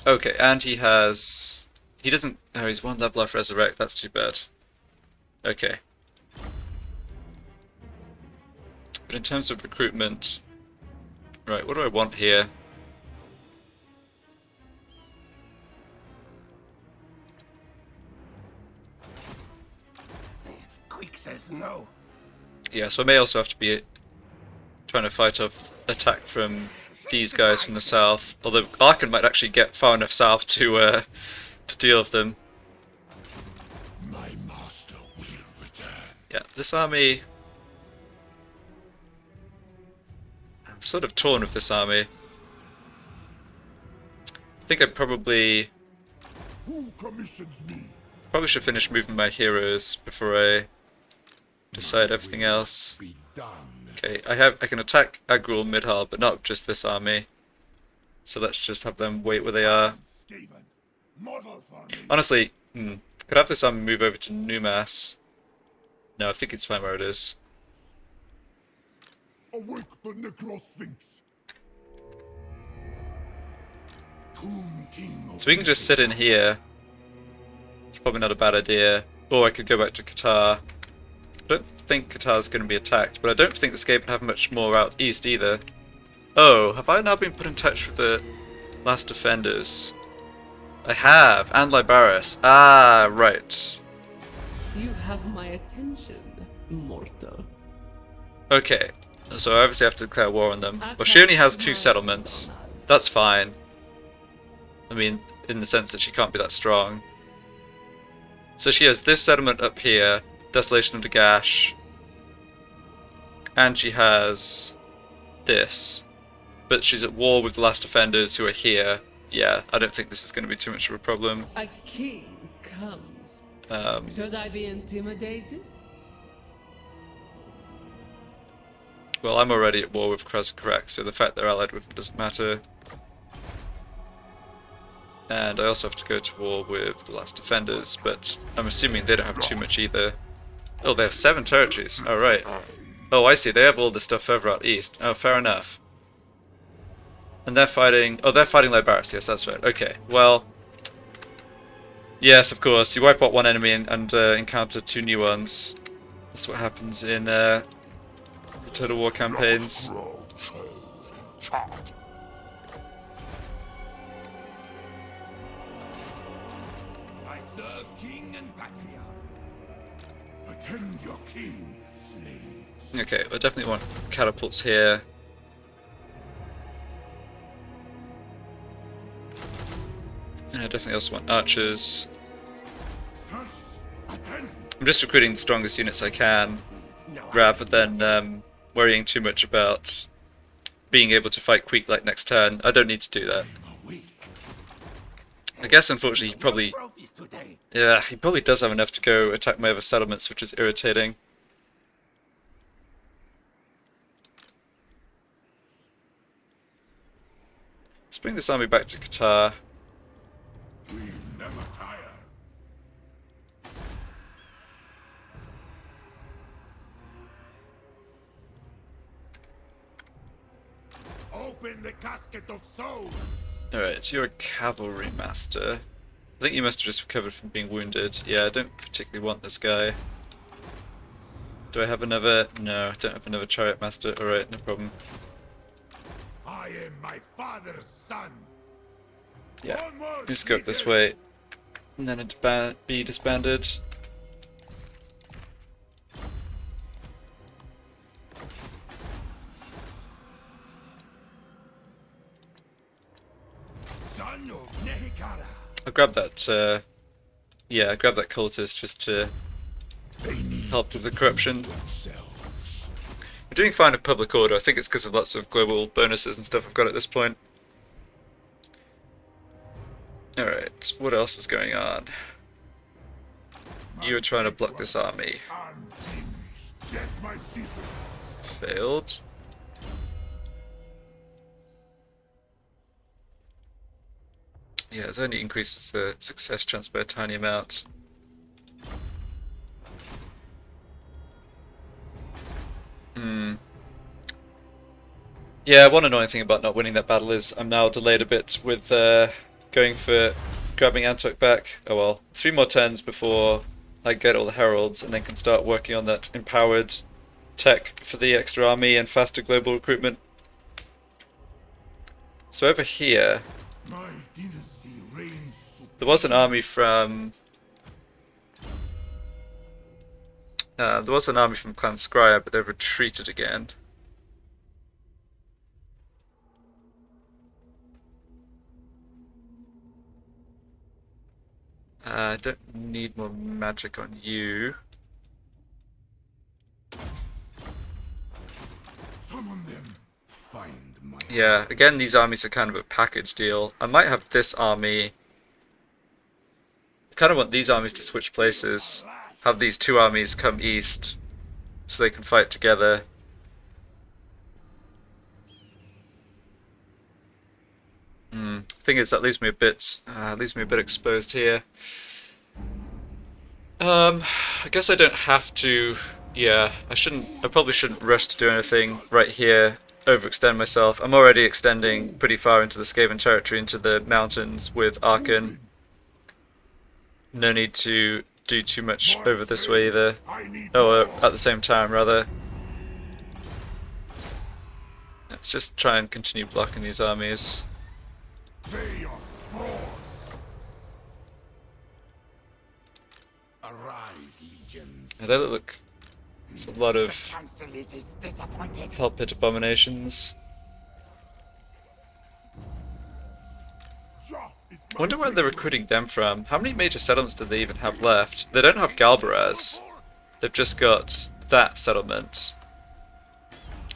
Okay, and he has... He doesn't... Oh, he's one level off Resurrect. That's too bad. Okay. But in terms of recruitment... Right, what do I want here? Quick says no. Yeah, so I may also have to be trying to fight off attack from these guys from the south. Although Arkhan might actually get far enough south to deal with them. My master will return. Yeah, this army... I'm sort of torn with this army. I think I probably Who commissions me? should finish moving my heroes before I decide everything else. Be done. Okay, I can attack Agrul Midhal, but not just this army. So let's just have them wait where they are. Skaven, model for me. Honestly, could have this army move over to Numas. No, I think it's fine where it is. Awake the Necrosphinx. Tomb King of So we can just sit in here. It's probably not a bad idea. Or I could go back to Qatar. I don't think Qatar's going to be attacked, but I don't think the Skaven have much more out east either. Oh, have I now been put in touch with the last defenders? I have, and Libaris. Ah, right. You have my attention, mortal. Okay, so I obviously have to declare war on them. Well, she only has 2 settlements. That's fine. I mean, in the sense that she can't be that strong. So she has this settlement up here, Desolation of Dagash, and she has this. But she's at war with the last defenders who are here. Yeah, I don't think this is going to be too much of a problem. A king comes. Should I be intimidated? Well, I'm already at war with Krasakarak, so the fact they're allied with them doesn't matter. And I also have to go to war with the last defenders, but I'm assuming they don't have too much either. Oh, they have 7 territories. Oh, right. Oh, I see. They have all the stuff further out east. Oh, fair enough. And they're fighting... Oh, they're fighting Libaris. Yes, that's right. Okay, well... Yes, of course. You wipe out one enemy and encounter 2 new ones. That's what happens in the Total War campaigns. I serve king and patriarch. Attend your king, slaves. Okay, I definitely want catapults here. And I definitely also want archers. Sus, attend. I'm just recruiting the strongest units I can, rather than worrying too much about being able to fight Queek like next turn. I don't need to do that. I guess unfortunately he probably... Yeah, he probably does have enough to go attack my other settlements, which is irritating. Let's bring this army back to Qatar. We never tire. Open the casket of souls. Alright, you're a cavalry master. I think you must have just recovered from being wounded. Yeah, I don't particularly want this guy. Do I have another? No, I don't have another chariot master. Alright, no problem. I am my father's son. Yeah, One more just go up this leader. way. And then it'd be disbanded. Son of Nehikara. I'll grab that, yeah, grab that cultist just to They need help with the corruption. themselves. We're doing fine with public order. I think it's because of lots of global bonuses and stuff I've got at this point. Alright, what else is going on? You were trying to block this army. Unfinished. Get my secret. Failed. Yeah, it only increases the success chance by a tiny amount. Yeah, one annoying thing about not winning that battle is I'm now delayed a bit with going for grabbing Antok back. Oh well, 3 more turns before I get all the heralds and then can start working on that empowered tech for the extra army and faster global recruitment. So over here, My dynasty reigns there was an army from Clan Scryer, but they've retreated again. I don't need more magic on you. Summon them. Find my Yeah, again, these armies are kind of a package deal. I might have this army. I kind of want these armies to switch places. Have these 2 armies come east so they can fight together. Thing is, that leaves me a bit exposed here. I guess I don't have to. Yeah, I probably shouldn't rush to do anything right here. Overextend myself. I'm already extending pretty far into the Skaven territory, into the mountains with Arkhan. No need to do too much over this way either. Oh, at the same time, rather. Let's just try and continue blocking these armies. They are frauds. Arise, legions. Yeah, they look. It's a lot of Council is disappointed. Hell Pit abominations. Joff is I wonder where they're recruiting them from. How many major settlements do they even have left? They don't have Galbaraz. They've just got that settlement.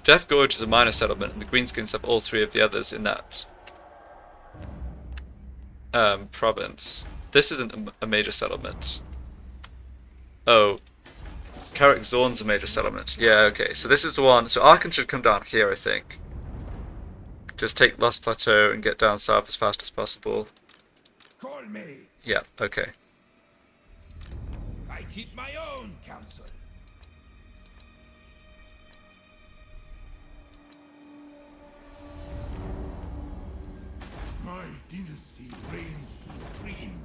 Death Gorge is a minor settlement, and the Greenskins have all 3 of the others in that province. This isn't a major settlement. Oh. Carrick Zorn's a major settlement. Yeah, okay. So this is the one. So Arkhan should come down here, I think. Just take Lost Plateau and get down south as fast as possible. Call me. Yeah, okay. I keep my own counsel. My dynasty reigns supreme.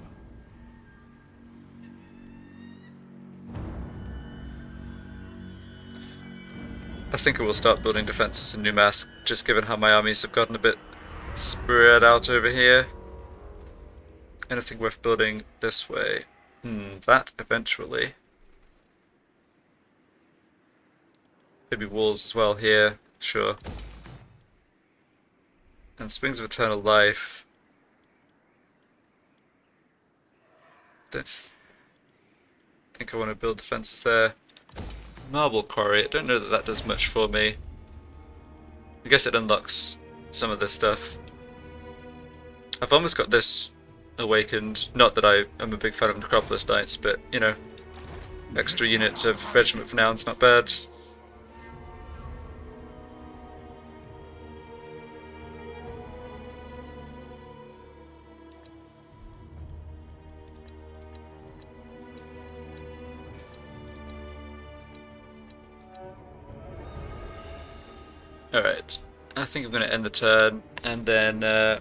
I think I will start building defenses in Numask, just given how my armies have gotten a bit spread out over here. Anything worth building this way? That eventually. Maybe walls as well here, sure. And Springs of Eternal Life. Don't think think I want to build defences there. Marble quarry, I don't know that that does much for me. I guess it unlocks some of this stuff. I've almost got this awakened. Not that I am a big fan of Necropolis Knights, but, you know, extra unit of regiment for now, it's not bad. Alright, I think I'm going to end the turn and then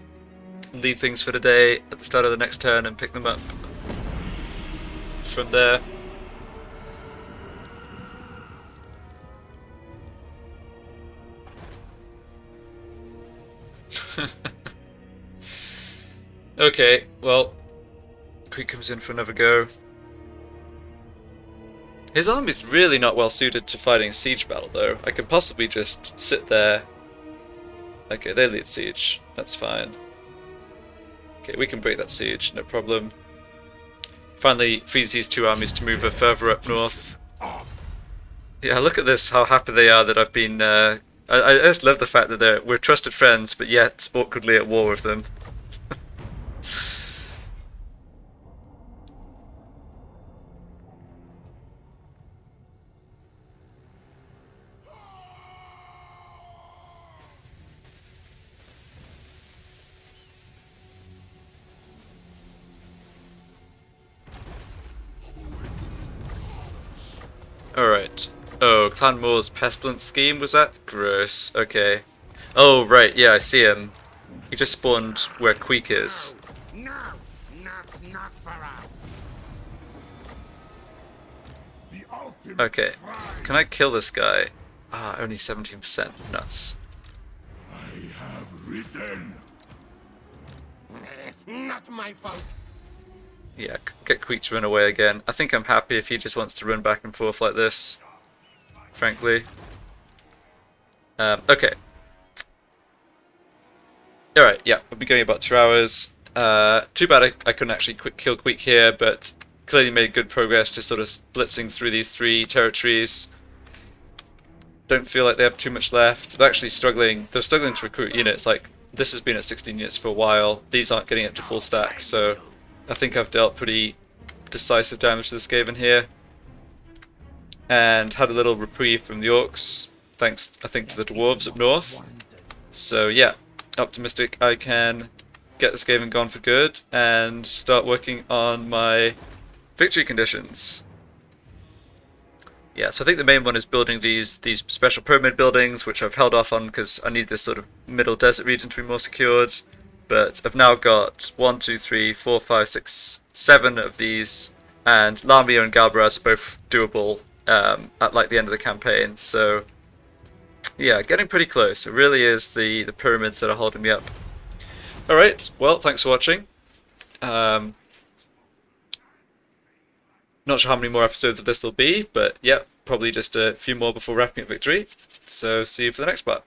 leave things for the day at the start of the next turn and pick them up from there. Okay, well, Creek comes in for another go. His army's really not well suited to fighting a siege battle, though. I could possibly just sit there. Okay, they lead siege. That's fine. Okay, we can break that siege, no problem. Finally frees these two armies to move further up north. Yeah, look at this, how happy they are that I've been... I just love the fact that we're trusted friends, but yet awkwardly at war with them. Alright. Oh, Clan Moore's Pestilence Scheme, was that? Gross. Okay. Oh, right, yeah, I see him. He just spawned where Queek is. No, not for us. The ultimate Okay. pride. Can I kill this guy? Ah, only 17%. Nuts. I have risen. Not my fault. Yeah, get Queek to run away again. I think I'm happy if he just wants to run back and forth like this. Frankly. Okay. Alright, yeah, we'll be going about 2 hours. Too bad I couldn't actually kill Queek here, but clearly made good progress just sort of blitzing through these 3 territories. Don't feel like they have too much left. They're actually struggling. They're struggling to recruit units. Like, this has been at 16 units for a while. These aren't getting up to full stacks, so I think I've dealt pretty decisive damage to this Skaven here. And had a little reprieve from the Orcs, thanks, I think, to the Dwarves up north. So yeah, optimistic I can get this Skaven gone for good and start working on my victory conditions. Yeah, so I think the main one is building these special pyramid buildings, which I've held off on because I need this sort of middle desert region to be more secured. But I've now got 1, 2, 3, 4, 5, 6, 7 of these, and Lamia and Galbaraz are both doable at like the end of the campaign. So yeah, getting pretty close. It really is the pyramids that are holding me up. Alright, well, thanks for watching. Not sure how many more episodes of this will be, but yeah, probably just a few more before wrapping up victory. So see you for the next part.